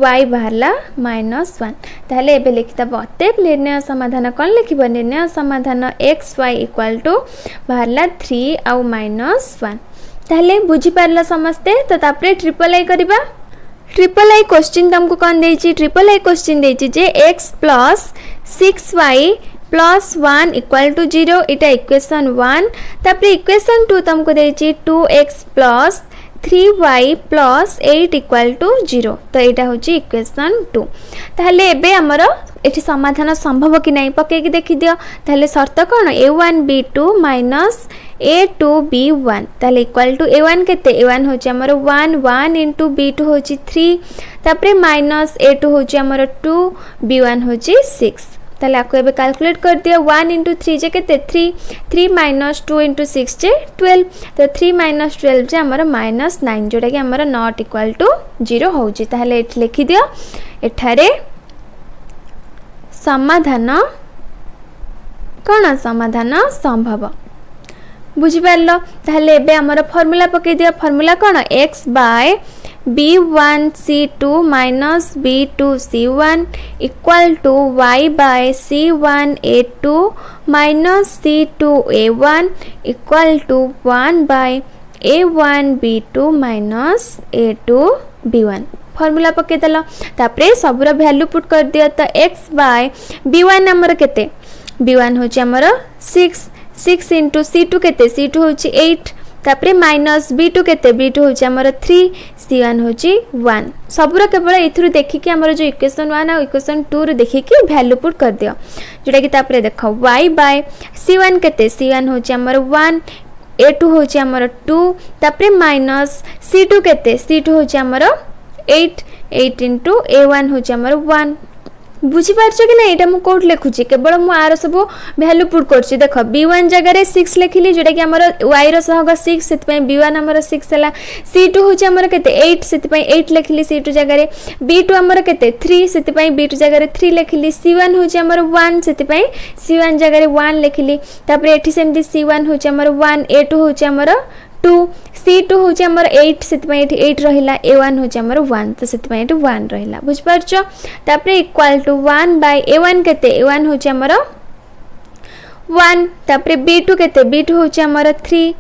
y बाहरला -1 ताले एबे लिखिता बते निर्णय समाधान कोन लिखिबो निर्णय समाधान x y इक्वल टू बाहरला 3 आउ -1 ताले बुझी पारला समझते तो तापरे ट्रिपल आई करबा ट्रिपल आई क्वेश्चन तुमको कौन देछि ट्रिपल आई क्वेश्चन देछि जे x plus 6y plus 1 equal to 0 इटा इक्वेशन 1 तापरे इक्वेशन 2 तुमको देछि 2x plus 3y plus 8 equal to 0 तो यहाँ हूँ इक्वेशन 2 ताहले एबे हमर एठी समाधान संभव कि नहीं पके कि देखि दियो ताहले शर्त कोन a1b2 माइनस a2b1 ताहले इक्वल टू a1 केते a1 होची हमर 1 इंटू b2 होची 3 तापरे माइनस a2 होची हमर 2 b1 होची 6 ताले आपको एबे कैलकुलेट कर दियो 1 इंटू 3 जे केते 3 माइनस 2 इंटू 6 जे 12 तो 3 माइनस 12 जे हमर माइनस 9 जोटा कि हमर नॉट इक्वल टू 0 होची ताहले एठी लिखि दियो एठारे समाधान कौन समाधान संभव बुझी पारलो ताहले एबे हमर फार्मूला पके दियो फार्मूला कौन x by b1 c2 minus b2 c1 equal to y by c1 a2 minus c2 a1 equal to 1 by a1 b2 minus a2 b1 formula पके देल तापरे सबुर वैल्यू पुट कर दियो तो x बाय b1 हमर केते b1 होची हमर 6 इंटू c2 केते c2 होची 8 तापरे माइनस b2 केते b2 होची हमर 3 c1 होची 1 सबुर केवल एथुरु देखि हमर जो इक्वेशन 1 और इक्वेशन 2 रे देखि कि वैल्यू पुट कर दियो जोटा कि तापरे देखो y बाय c1 केते c1 होची हमर 1 a2 होची हमर 2 तापरे माइनस c2 केते c2 होची हमर 8 इंटू a1 होची हमर 1 बुझी पारछ कि ना एटा मु कोड लिखुची केवल मु आर सब वैल्यू पुट करछि देखो b1 जगह रे 6 लिखिली जोटा कि हमर y रो सहग 6 सेत पय b1 हमर 6 हला c2 होची हमर केते 8 सेत पय 8 लिखिली c2 जगह रे b2 हमर केते 3 सेत पय b2 जगह रे 3 लिखिली c1 होची हमर 1 सेत पय c1 जगह रे 1 लिखिली तापर एठी सेमती c1 होची हमर 1 a2 होची हमर 2 c2 होची हमर 8 सेत पय एठी 8 रहिला a1 होची हमर 1 तो सेत पय एठी 1 रहिला बुझ परछ तापर इक्वल टू 1 बाय a1 केते a1 होची हमर 1 तापर b2 केते b2 होची हमर 3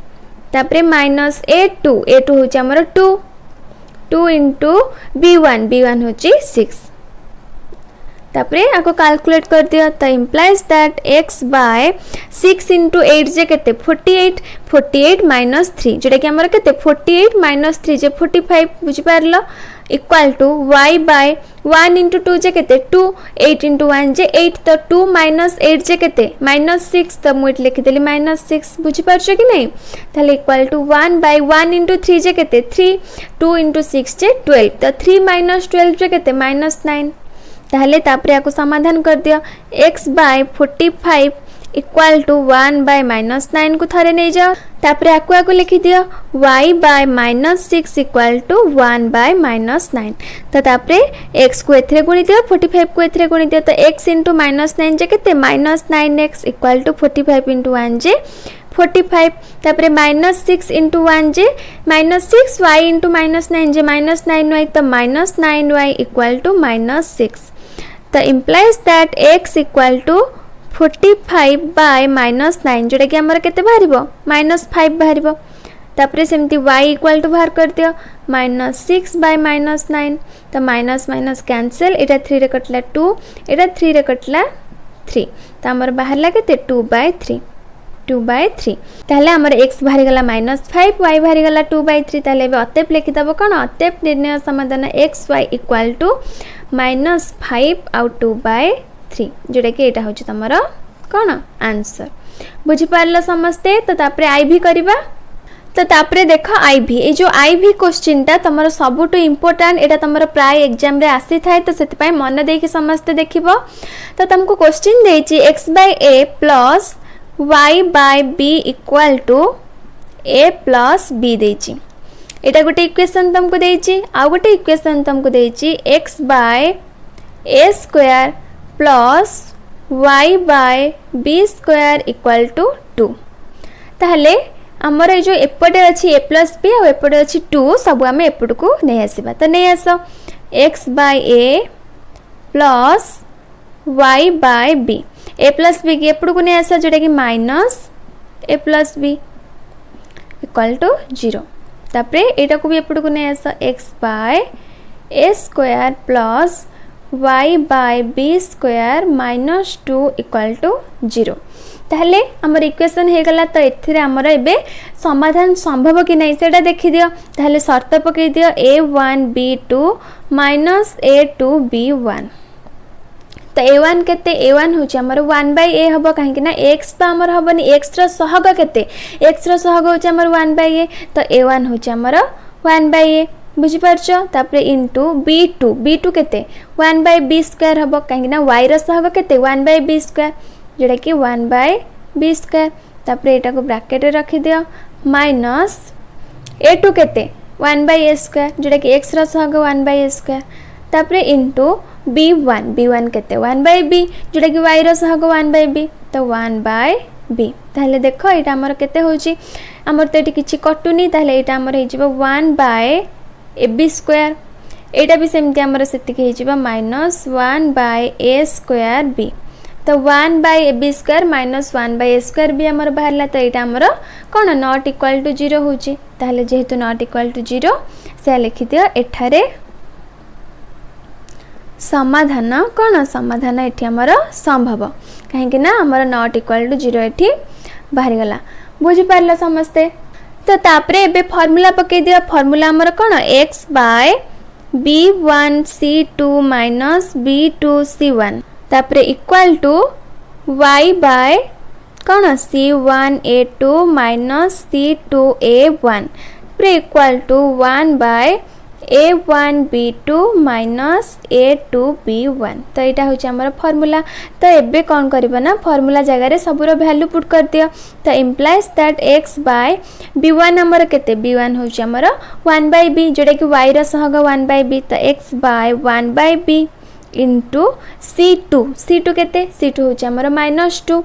तापर माइनस a2 होची हमर 2 इंटू b1 होची 6 तापरे आको कैलकुलेट कर दिया तो implies that x by 6 into 8 जे केते 48 माइनस 3 जोटा कि हमर केते 48 माइनस 3 जे 45 बुझी पारलो equal to y by 1 into 2 जे केते 2 8 इंटू 1 जे 8 तो 2 माइनस 8 जे केते माइनस 6 तो मुट लिखि देली माइनस 6 बुझी पारछो कि नहीं ताले इक्वल टू 1 बाय 1 इंटू 3 जे केते 3 2 इंटू 6 जे 12 तो 3 माइनस 12 जे केते माइनस 9 ताहले तापरे आको समाधान कर दियो x by 45 equal to 1 by minus 9 को थरे नहीं जाओ तापरे आको लिखि दियो y by minus 6 equal to 1 by minus 9 तो तापरे x को एथरे गुणी दियो 45 को एथरे गुणी दियो तो x इंटू माइनस 9 जे केते minus 9x equal to 45 into 1 जे 45 तापरे माइनस 6 इंटू 1 जे माइनस 6y इंटू माइनस 9 जे माइनस 9y तो minus 9y equal to minus 6 तो implies that x equal to 45 by minus 9 जोटा कि हमर केते बाहरिबो माइनस 5 बाहरिबो तापरे सेमती y इक्वल टू बाहर कर दियो माइनस 6 बाय माइनस 9 तो माइनस माइनस कैंसिल एटा 3 रे कटला 2 एटा 3 रे कटला 3 तो हमर बाहरला केते 2 बाय 3 ताहले हमर x बाहरी गला माइनस 5 y बाहरी गला 2 बाय 3 ताहले बे अतेप लिखि दबो कोन अतेप निर्णय समाधान x y equal to minus 5 out 2 by 3 जोटा कि एटा होची तमरो कोन आंसर बुझी पारला समझते तो तापरे आईवी करबा तो तापरे देखो आईवी ए जो आईवी क्वेश्चन ता तमरो सबुटु इंपोर्टेंट एटा तमरो प्राय एग्जाम रे आसी थाए तो सेति पय मन देके समझते देखिबो तो तुमको क्वेश्चन देची x by a plus y by b equal to a plus b देची एटा गोटे इक्वेशन तुमको देची आ गोटे इक्वेशन तुमको देची x by a square plus y by b square equal to 2 ताहले हमर ए जो एपटे अछि a प्लस b और एपटे अछि 2 सब हमें एपट को नै आसीबा तो नै आसो x by a plus y by b a plus b के एपट को नै आसा जोटा कि minus a plus b equal to 0 तापरे एटा को भी एपट को नै आसा x by a square plus y by b square minus 2 equal to 0 ताहले हमर इक्वेशन हे गला तो एथिरे हमर एबे समाधान संभव कि नै सेटा देखि दियो ताहले शर्त पकई दियो a1 b2 minus a2 b1 तो a1 केते a1 होची हमर 1 बाय a हबो काहे कि ना x तो हमर हबनी x रो सहग केते x रो सहग होची हमर 1 बाय a तो a1 होची हमर 1 बाय a बुझी परछो तापरे इनटू b2 केते 1 बाय b स्क्वायर हबो काहे कि ना y रो सहग केते 1 बाय b स्क्वायर जेटा कि 1 बाय b स्क्वायर तापरे एटा को ब्रैकेट रे रखि दियो माइनस a2 केते 1 बाय a स्क्वायर जेटा कि x रो सहग 1 बाय a स्क्वायर तापरे इनटू b1 केते 1 बाय b जेटा कि y रो सहग 1 बाय b तो 1 बाय b ताहले देखो एटा हमर केते होची हमर तो एटी किछि कटुनी ताहले एटा हमर हे जिवो 1 बाय ए बी स्क्वायर एटा भी सेमती आमर सेतिकी हेजिबा minus 1 by A square B तो 1 by A B square minus 1 by A square B आमर बाहरला तो एटा आमर कोन नॉट इक्वल टू 0 होची ताहले जेहेतु नॉट इक्वल टू 0 से लिखि दियो एठारे समाधान कौन समाधान एठी हमर संभव कहीं ना हमर नॉट इक्वल टू 0 एठी बाहरी गला बुझी पारला समस्ते तो तापरे एबे फार्मूला पके दिया फार्मूला हमर कौन x by b1c2 minus b2c1 तापरे इक्वल टू y बाय कौन c1a2 माइनस c2a1 प्रे equal to 1 by a1b2 minus a2b1 तो यहाँ हूँ आम फर्मूला तो एबे कौन करबा ना फर्मूला जगह सबूर वैल्यू पुट कर दियो तो implies that x by b1 आमर केते b1 हूँ आमर 1 बाय b जोटा कि y रहग 1 बाय b तो x by 1 by b into c2 केते c2 हूँ आमर -2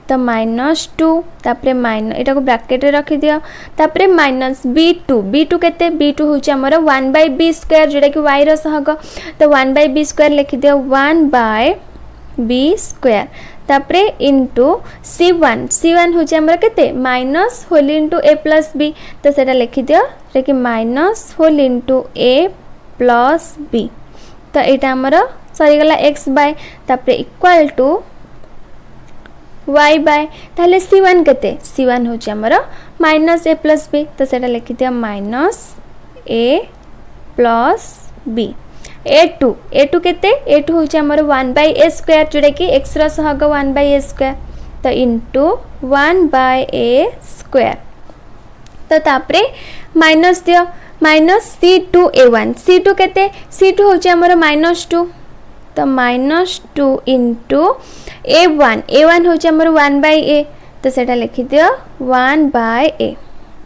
तो -2 तापरे माइनस एटा को ब्रैकेट रे रखि दियो तापरे माइनस b2 केते b2 होची हमर 1 बाय b स्क्वायर जोटा कि y रो सहग तो 1 बाय b स्क्वायर लिखि दियो 1 बाय b स्क्वायर तापरे इनटू c1 होची हमर केते minus whole into a plus b तो सेटा लिखि दियो रे कि minus whole into a plus b तो एटा हमर सरी गला x बाय तापरे इक्वल टू y बाय ताहले c1 केते c1 होची हमर माइनस a प्लस b तो सेटा लिखि दिया minus a plus b a2 केते a2 होची हमर 1 बाय a स्क्वायर जोटा कि x रो सहग 1 बाय a स्क्वायर तो इनटू 1 बाय a स्क्वायर तो तापरे माइनस दियो माइनस c2 केते c2 होची हमर -2 तो -2 इंटू a1 होची हमर 1 बाय a तो सेटा लिखि दियो 1 बाय a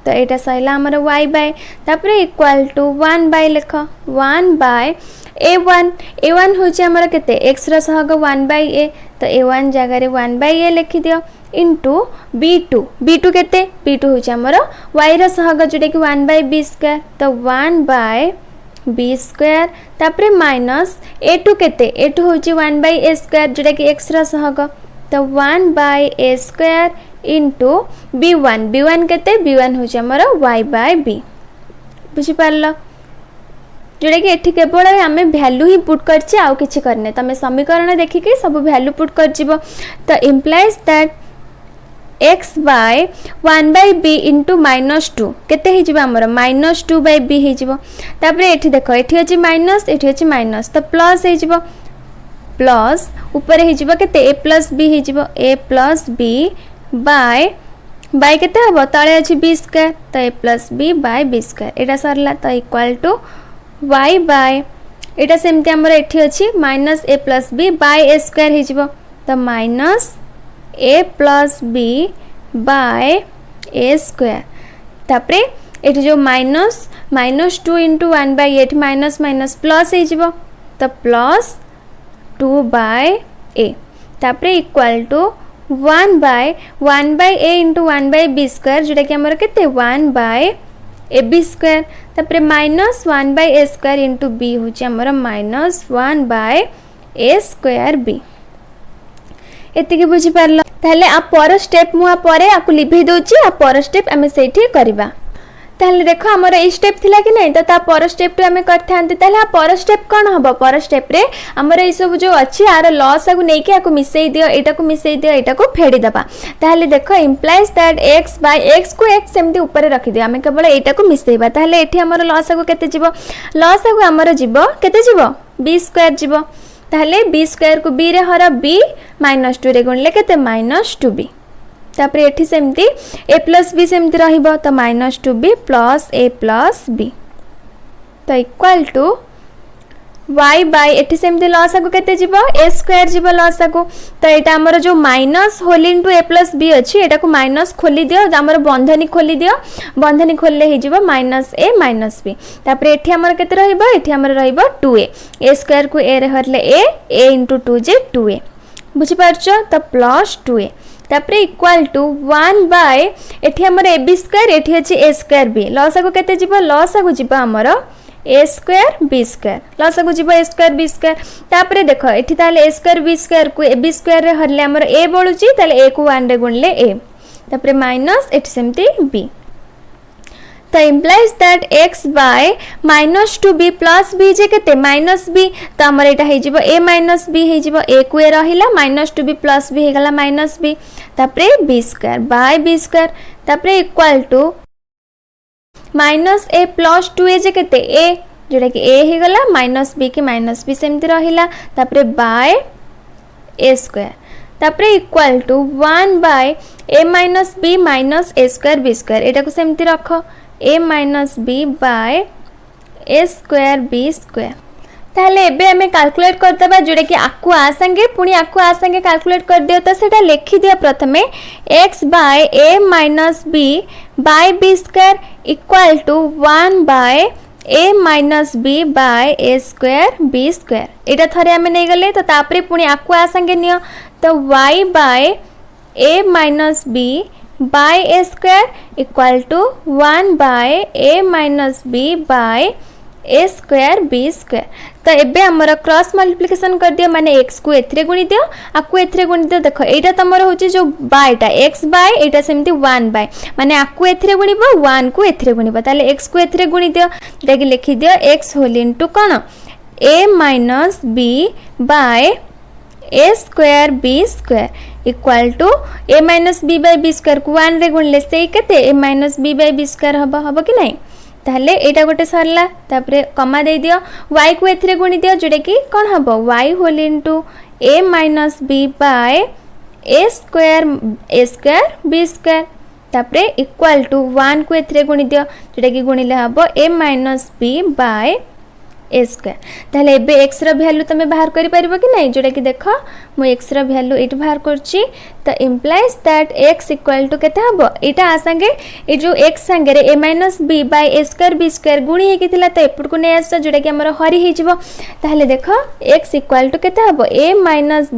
तो एटा सैला हमर y बाय तापरे इक्वल टू 1 बाय लिख 1 बाय a1 होची हमर केते x रो सहग 1 बाय a तो a1 जगह रे 1 बाय a लिखि दियो इंटू b2 केते b2 होची हमर y रो सहग जोटा कि 1 बाय b स्क्वायर तो 1 बाय b स्क्वायर तापरे माइनस a2 केते a2 होची 1 बाय a स्क्वायर जोटा कि x रा सहग तो 1 by a square into b1 केते b1 होची हमर y बाय b बुझी पारलो जोटा कि एठी केवल आमे वैल्यू ही पुट करछि आउ किछि करने तमे समीकरण देखि के सब वैल्यू पुट कर जिवो तो implies that x by 1 by b into -2 केते हे जिवो हमर -2 बाय b हे जिवो तापरे एठी देखो एठी अछि माइनस एठी अछि माइनस तो प्लस हे जिवो प्लस ऊपर हे जिवो केते a प्लस b हे जिवो a प्लस b बाय केते हबो तळे अछि b स्क्वायर तो a plus b by b square एटा सरला तो इक्वल टू y बाय एटा सेमते हमर एठी अछि minus a plus b by a square हे जिवो तो minus a plus b by a square तापरे एठी जो -2 इंटू 1 बाय 8 माइनस प्लस हे जिवो तो प्लस 2 बाय a तापरे equal to 1 by a into 1 by b square जोटा कि हमर केते 1 बाय a b स्क्वायर तापरे -1 by a square into b होची हमर -1 बाय a स्क्वायर b एतिके बुझी पारलो ताहले आ पर स्टेप मु आ परे आकु लिभि दोची आ पर स्टेप हमें सेठी करबा ताहले देखो हमर ए स्टेप थिला कि नै तो ता पर स्टेप हमें करथांते ताहले आ पर स्टेप कोन हबो पर स्टेप रे हमर ए सब जो अछि आर लॉस आकु नै के आकु मिसई दियो एटा को मिसई दियो एटा को फेडी दबा ताहले देखो implies that x by x को x सेमती ऊपर रखि दियो हमें केवल एटा को मिसईबा ताहले एठी हमर लॉस आकु केते जिवो लॉस आकु हमर जिवो केते जिवो b स्क्वायर जिवो ताहले b स्क्वायर को b रे हर b -2 रे गुणले केते -2b तापरे एठी सेमती a प्लस b सेमती रहिबो तो -2b plus a plus b तो इक्वल टू y बाय एठी सेमती लॉस आगु केते जिवो a स्क्वायर जिवो लॉस आगु तो एटा हमर जो minus whole into a plus b अछि एटा को माइनस खोली दियो हमर बंधनी खोली दियो बंधनी खोलले हे जिवो -a -b तापरे एठी हमर केते रहिबो एठी हमर रहिबो 2a a स्क्वायर को a रे हरले a इंटू 2 जे 2a बुझी पारछो तो प्लस 2a तापरे इक्वल टू 1 बाय एठी हमर ab स्क्वायर एठी अछि a स्क्वायर b लॉस आगु केते जिवो लॉस आगु जिवो हमर ए स्क्वायर बी स्क्वायर लसगु जीव ए स्क्वायर बी स्क्वायर तापर देख एठी ताले ए स्क्वायर बी स्क्वायर को ए बी स्क्वायर रे हरले हमर ए बळुची ताले ए को 1 रे गुणले ए तापर माइनस एठी सेमती बी तो implies that x by minus 2b plus b जे केते minus b तो हमर एटा हे जिवो a minus b हे जिवो a को ए रहिला minus 2b plus b हे गला minus b तापरे b square by b square तापरे equal to minus a plus 2a जे केते a जोटा कि a हे गला minus b की minus b सेमती रहिला तापरे by a square तापरे equal to 1 by a minus b minus a square b square एटा को सेमती रख a minus b by a square b square ताहले एबे हमें कैलकुलेट करतबा जोडे कि आकु आ संगे पुनी आकु आ संगे कैलकुलेट कर दियो तो सेटा लिखि दियो प्रथमे x by a minus b by b square equal to 1 by a minus b by a square b square एटा थरे हमें नै गले तो तापरे पुनी आकु आ संगे नियो तो y by a minus b by a square equal to 1 by a minus b by a square b square तो एबे हमर क्रॉस मल्टीप्लिकेशन कर दियो माने x को एथरे गुणी दियो आकु एथरे गुणी दियो देखो एटा तमर होची जो बायटा x बाय एटा सेमती 1 बाय माने आकु एथरे गुणीबो 1 को एथरे गुणीबो ताले x को एथरे गुणी दियो जेटा कि लिखि दियो x होल इनटू कोन a minus b by a square b square equal to a minus b by b square को 1 रे गुणले से केते a minus b by b square हबो कि नहीं ताहले एटा गोटे सरला तापरे कमा दे दियो y को एथरे गुणी दियो जोडे कि कोन हबो y whole into a minus b by a square b square तापरे इक्वल टू 1 को एथरे गुणी दियो जोडे कि गुणिले हबो a minus b by A square ताहले एबे x रो वैल्यू तमे बाहर करि परिबो कि नै जोडा कि देखो मु x रो वैल्यू एट बाहर करछि तो implies that x equal to केते हबो एटा आ संगे ए जो x संगे रे a b by a square b square गुणी हे किथिला तो एपड को नै आस जोडा कि हमर हरि हे जिवो ताहले देखो x इक्वल टू केते हबो a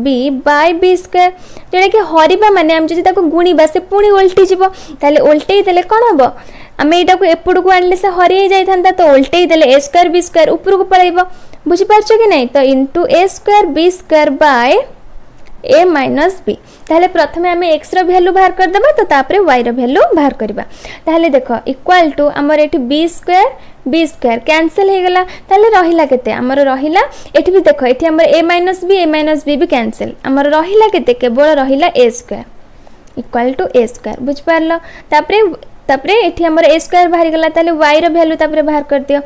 b by b square जोडा कि हरिबा माने हम जदि ताको गुणीबा से पुणी उल्टी जिवो ताहले उल्टेई देले कोन हबो आम एटा को एपड़ को आनले से हरि जाइथांता तो उल्टेई देले a स्क्वायर b स्क्वायर ऊपर को पळाइबो बुझि पारछो कि नै तो into a square b square by a minus b ताहले प्रथमे हमें x रो वैल्यू बाहर कर देबा तो तापरे y रो वैल्यू बाहर करबा ताहले देखो इक्वल टू हमर एठी b स्क्वायर कैंसिल हे गला ताहले रहिला केते हमर रहिला एठी भी देखो एठी हमर a माइनस b भी कैंसिल हमर रहिला केते केवल रहिला a square equal to a square बुझ पारलो तापरे एठी हमर a स्क्वायर बाहर गला ताले y रो वैल्यू तापरे बाहर कर दियो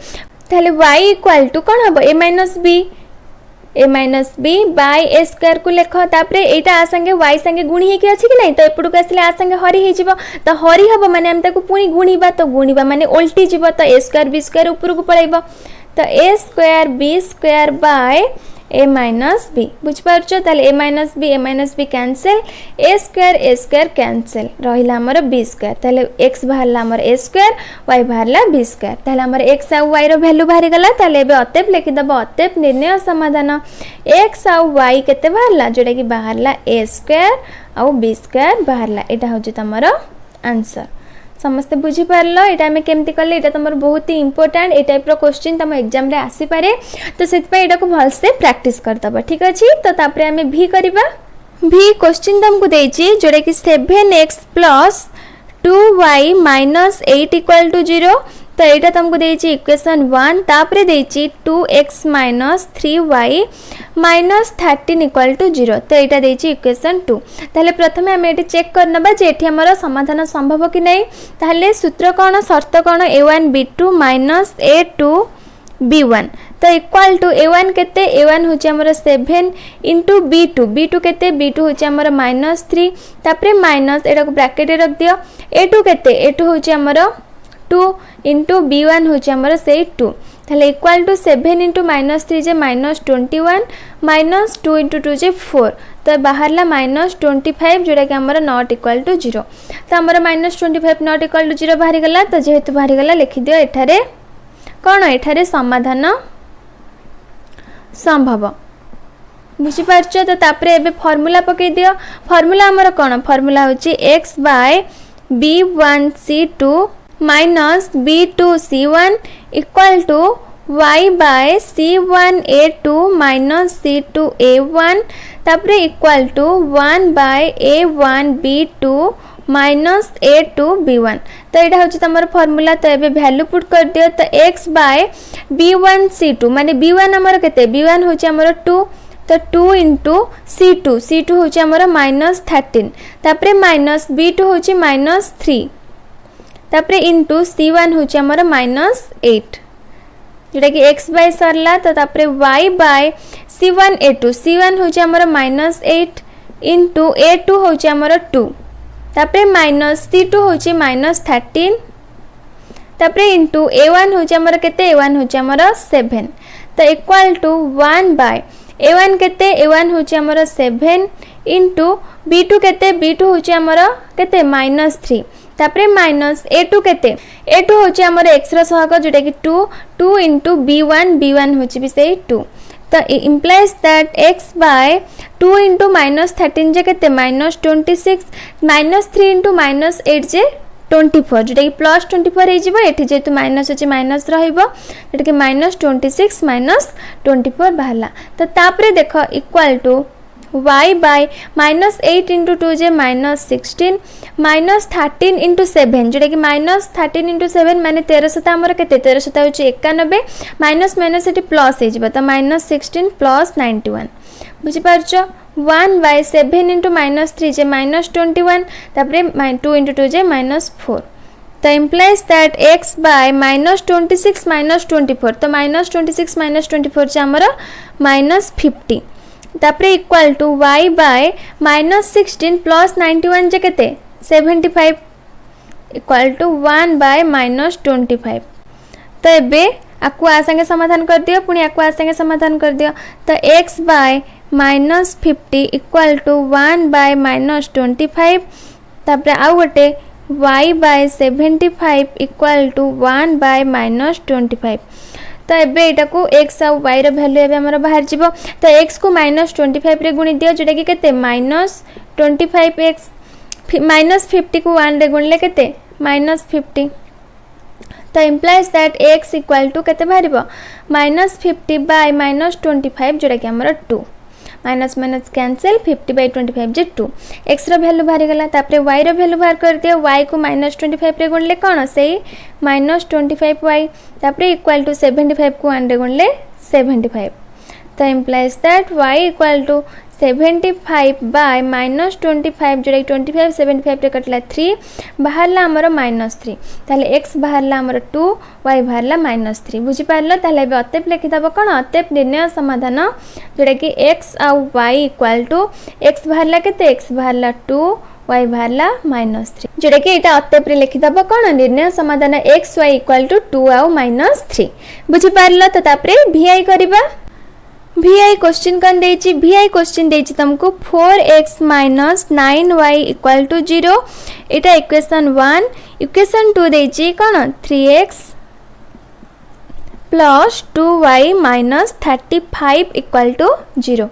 ताले y इक्वल टू कोन हबो a minus b by a square को लेखो तापरे एटा आ संगे y संगे गुणी हे कि अछि कि नै तो एपडु को आसले आ संगे हरि हे जिवो तो हरि हबो माने हम ताको पुनी गुणीबा माने उल्टी जिवो तो a स्क्वायर b स्क्वायर ऊपर को पळाइबो तो a square b square by a minus b बुझ पारछो ताले a minus b cancel a square cancel रहिला हमर b स्क्वायर ताले x बाहरला हमर a square y बाहरला b square ताले हमर x आ y रो वैल्यू बाहर गला ताले एबे अतेप लिखि दबो अतेप निर्णय समाधान x आ y केते बाहरला जोडा कि बाहरला a स्क्वायर आ b स्क्वायर बाहरला एटा होजे तमरो आंसर समस्त बुझी पारलो एटा हमें केमती करले एटा तमर बहुत ही इंपोर्टेंट ए टाइप रो क्वेश्चन तम एग्जाम रे आसी पारे तो सेत पे एटा को भल से प्रैक्टिस करतबा ठीक अछि तो तापरे हमें भी करबा भी क्वेश्चन तुमको देछि जोडे कि 7x + 2y - 8 = 0 तो एटा तुमको देछि इक्वेशन 1 तापरे देछि 2x - 3y - 13 = 0 तो एटा देछि इक्वेशन 2 ताले प्रथमे हम एटी चेक करनबा जे एठी हमर समाधान संभव कि नै ताले सूत्र कोन शर्त कोन a1 b2 - a2 b1 तो इक्वल टू a1 केते a1 होची हमर 7 * b2 केते b2 होची हमर -3 तापरे माइनस एटा को ब्रैकेट रे रख दियो a2 केते a2 होची हमर 2 * b1 होची हमर से 2 ताले इक्वल टू 7 * -3 जे -21 -2 * 2 जे 4 तो बाहरला -25 जोड़ा कि हमर नॉट इक्वल टू 0 तो हमर -25 नॉट इक्वल टू 0 बाहरी गला तो जेहेतु बाहरी गला लिखि दियो एठारे कोन एठारे समाधान संभव बुझी पारछो तो तापरे एबे फार्मूला पके दियो फार्मूला हमर कोन फार्मूला होची x / b1c2 - b2c1 = y by C1A2 minus C2A1 तापरे equal to 1 by A1B2 minus A2B1। तो यहाँ हूँ तुम फर्मूला। तो ये वैल्यू पुट कर दियो। तो x बाय B1C2 माने B1 आमर केते B1 हूँ आमर 2 तो 2 इंटू C2 C2 हूँ आमर माइनस 13 तापरे माइनस B2 हूँ माइनस 3 तापरे इंटू C1 हूँ आमर माइनस 8 जोटा कि x बाय सरला। तो तापरे y बाय C1A2 C1 हूँ आमर माइनस 8 इंटू A2 हूँ आमर 2 तापरे माइनस C2 हूँ माइनस 13 तापरे इंटू A1 हूँ आमर केते A1 हूँ आमर 7 तो इक्वल टू 1 बाय A1 केते A1 हूँ आमर 7 इंटू B2 केते B2 हूँ आमर केते माइनस 3 तापरे माइनस A2 केते A2 हूँ आमर x रो सहग जोटा कि 2 इंटू B1 B1 हूँ भी से 2 तो implies that x by 2 into minus 13 जे केते माइनस 26 माइनस 3 इंटू माइनस 8 जे 24 जोटा कि प्लस 24 हो एठी जेतु माइनस अच्छे माइनस रहिबो जोटा कि माइनस 26 माइनस 24 बाहला। तो तापरे देख equal to y by minus 8 into 2 जे माइनस 16 माइनस 13 इंटू 7 जोटा कि माइनस 13 इंटू 7 माने 13 आमर केते 13 हूँ 91 माइनस माइनस ये प्लस हो तो माइनस 16 प्लस 91 बुझीपार 1 बाय 7 इंटू माइनस 3 जे माइनस 21 तापरे 2 इंटू 2 जे माइनस 4 तो implies that x by minus 26 minus 24 तो माइनस 26 माइनस 24 जे आमर माइनस 50 तापरे equal to y by minus 16 plus 91 जे केते 75 इक्वल टू 1 बाय माइनस 25 तो एबे आपको आ संगे समाधान कर दियो पुणी आपको आ संगे समाधान कर दियो। तो x by minus 50 equal to 1 by minus 25 तापरे आउ गोटे y by 75 equal to 1 by minus 25 तो एबे एटा को x आउ y रो वैल्यू एबे हमर बाहर जीवो। तो x को माइनस 25 रे गुणी दियो जोटा कि केते माइनस 25x माइनस 50 को 1 रे गुणले केते माइनस 50 तो implies that x equal to केते बाहरिबो माइनस 50 बाय माइनस 25 जोटा कि हमर 2 माइनस माइनस कैंसिल 50 बाय 25 जे 2 x रो वैल्यू बाहरी गला। तापरे y रो वैल्यू बाहर कर दियो y को माइनस 25 रे गुणले कोन सेही माइनस 25y तापरे इक्वल टू 75 को 1 रे गुणले 75 तो implies that y equal to 75 by minus 25 जोटा 25 75 रे कटला 3 बाहरला हमर माइनस 3 ताले x बाहरला हमर 2 y बाहरला माइनस 3 बुझी पारलो। ताले बे अतेप लिखि दबो कोन अतेप निर्णय समाधान जोटा कि x आउ y इक्वल टू x बाहरला केते x बाहरला 2 y बाहरला माइनस 3 जोटा कि एटा अतेप रे लिखि दबो कोन निर्णय समाधान x y इक्वल टू 2 आउ माइनस 3 बुझी पारलो। तो तापरे vi करबा VI क्वेश्चन कौन देछि VI क्वेश्चन देछि तुमको 4x minus 9y equal to 0 Etah equation 1 equation 2 देछि कौन 3x plus 2y minus 35 equal to 0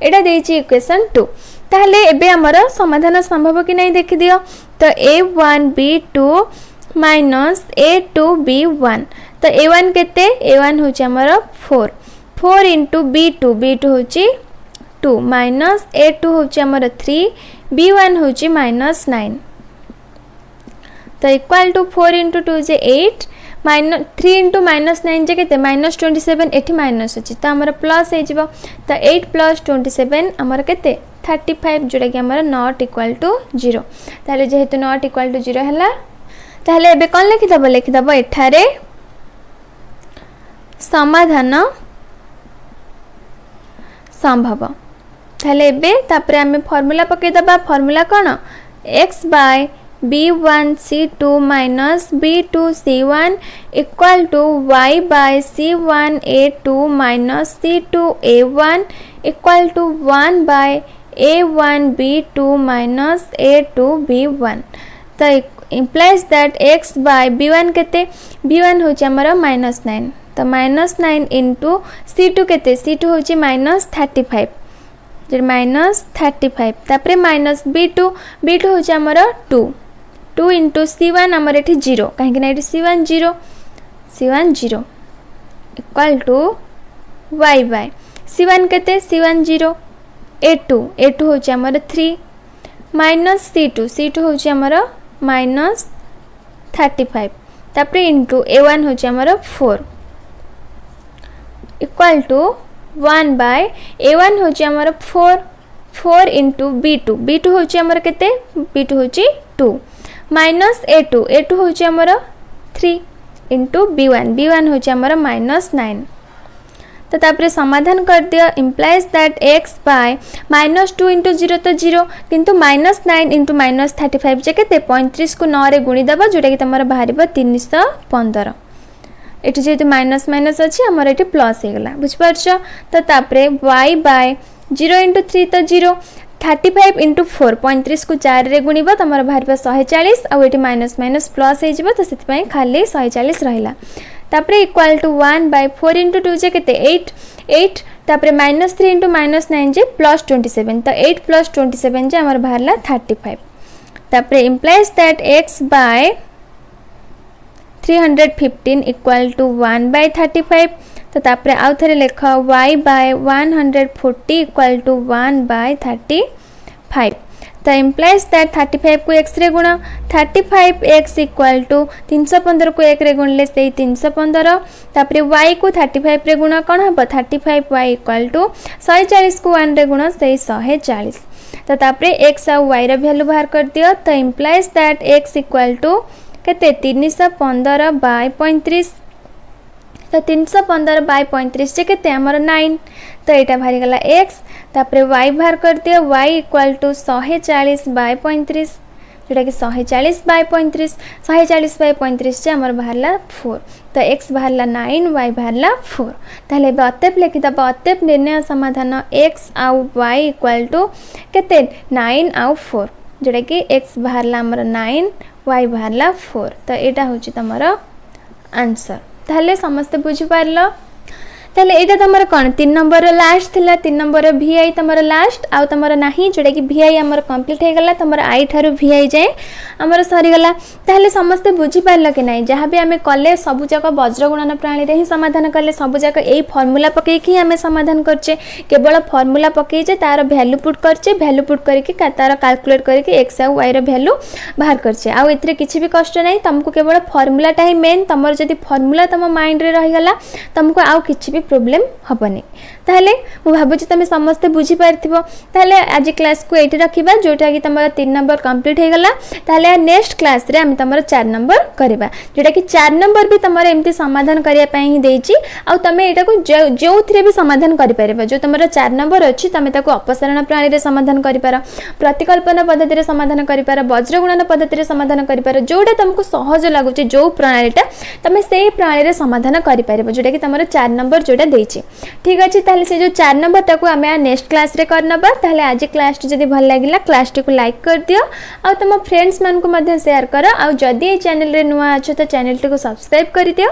एटा देछि इक्वेशन 2 ताहले एबे हमर समाधान संभव कि नहीं देखि दियो। तो a1b2 माइनस a2b1 तो a1 केते a1 होछि हमर 4 इंटू b2 होची 2 माइनस a2 होची हमर 3 b1 होची माइनस 9 तो इक्वल टू 4 इंटू 2 जे 8 माइनस 3 इंटू माइनस 9 जे केते माइनस 27 एठी माइनस अछि तो हमर प्लस हे जिवो। तो 8 प्लस 27 हमर केते 35 जोटा कि हमर नॉट इक्वल टू 0 ताले जेहेतु नॉट इक्वल टू 0 हला ताले एबे कोन लिखि दबो एठारे समाधान संभव ताले एबे तापरे आमे फार्मूला पके दबा फार्मूला कोन x by b1c2 minus b2c1 equal to y by c1a2 minus c2a1 equal to 1 by a1b2 minus a2b1 तो implies that x by b1 केते b1 होची हमर माइनस 9 तो माइनस 9 इंटू c2 केते c2 होची माइनस 35 जे minus 35 तापरे minus b2 होची हमर 2 इंटू c1 हमर एठी 0 काहे कि ना एठी c1 0 equal to Y bye C1 केते C1 0 A2 होची हमर 3 माइनस C2 होची हमर माइनस 35 तापरे इंटू A1 होची हमर 4 इक्वल टू 1 बाय A1 होची हमर 4 इंटू B2 होची हमर केते B2 होची 2 माइनस A2 होची हमर 3 इंटू B1 होची हमर माइनस 9 तो तापरे समाधान कर दियो implies that x by minus 2 into 0 तो 0 किंतु माइनस 9 इंटू माइनस 35 जे केते 35 को 9 रे गुणी दबा जोटा कि तमरा बाहरिबो 315 एठी जेतु माइनस माइनस अछि हमर एठी प्लस हे गला बुझ परछो तो तापरे y बाय 0 इंटू 3 तो 0 35 इंटू 4 35 को 4 रे गुणिबो तमरा बाहरिबो 140 आ एठी माइनस माइनस प्लस हे जिवो तो सेति पई खाली 140 रहिला तापरे इक्वल टू 1 बाय 4 इंटू 2 जे केते 8 तापरे माइनस 3 इंटू माइनस 9 जे प्लस 27 तो 8 प्लस 27 जे हमर बाहरला 35 तापरे implies that x by 315 equal to 1 by 35 तो तापरे आउ थरे लेख y by 140 equal to 1 by 35 तो इम्प्लाइज दैट 35 को x रे गुणा 35x इक्वल टू 315 को 1 रे गुणले से 315 तापरे y को 35 रे गुणा कोन हबो 35y इक्वल टू 140 को 1 रे गुणा से 140 तो तापरे x आ y रे वैल्यू बाहर कर दियो तो implies that x equal to केते 315 बाय 35 तो 315 बाय 35 जे केते हमर 9 तो एटा भारी गला x तापरे y बाहर कर दियो y इक्वल टू 140 बाय 35 जोटा कि 140 बाय 35 140 बाय 35 जे हमर बाहरला 4 तो x बाहरला 9 y बाहरला 4 ताले बतेप लिखि दबा बतेप निर्णय समाधान x आउ y इक्वल टू केते 9 आउ 4 जोटा कि x बाहरला हमर 9 y बाहरला 4 तो एटा होची तमर आंसर ताले समस्त बुझी पारलो ताले एटा तमर कोन 3 नंबर लास्ट थिला 3 नंबर VI तमर लास्ट आ तमर नाही जोटा कि VI हमर कंप्लीट हे गला तमर I थारु VI जाय हमर सरी गला ताले समस्त बुझी पारलो कि नाही जहां भी हमें कले सब जक वज्र गुणन प्रणाली रे ही समाधान कले सब जक एई फार्मूला पके कि हमें समाधान करचे केवल फार्मूला पके जे तार वैल्यू पुट करचे वैल्यू पुट करके तार कैलकुलेट करके x और y रो वैल्यू बाहर करचे आ एथरे किछि भी कष्ट नाही तुमको केवल फार्मूला टा ही मेन तमर जदी फार्मूला तम माइंड रे रही गला तुमको आ किछि प्रॉब्लम हबनी ताले मु भाबुची तमे समस्त बुझी पारथिबो ताले आज क्लास को एठी रखिबा जोटा कि तमरा 3 नंबर कंप्लीट हे गला ताले नेक्स्ट क्लास रे हम तमरा 4 नंबर करबा जोटा कि 4 नंबर भी तमरा एमती समाधान करिया पई ही देछि आ तमे एटा को जोथरे भी समाधान करि परबा जो तमरा 4 नंबर अछि तमे ताको अपसरण प्रणाली रे समाधान करि पार प्रतिकल्पना पद्धति रे समाधान करि पार वज्र गुणन पद्धति रे समाधान करि पार जोटा तुमको सहज लागुची जो प्रणालीटा तमे सेही प्रणाली रे समाधान करि परबा जोटा कि तमरा 4 नंबर जोटा देछि ठीक अछि ताले से जो 4 नंबर टाको हमें नेक्स्ट क्लास रे करनबा ताले आज क्लास जदी भल लागिला क्लास टी को लाइक कर दियो आ तुम फ्रेंड्स मान को मध्य शेयर करो आ जदी ए चैनल रे नुवा अछि तो चैनल टी को सब्सक्राइब करि दियो।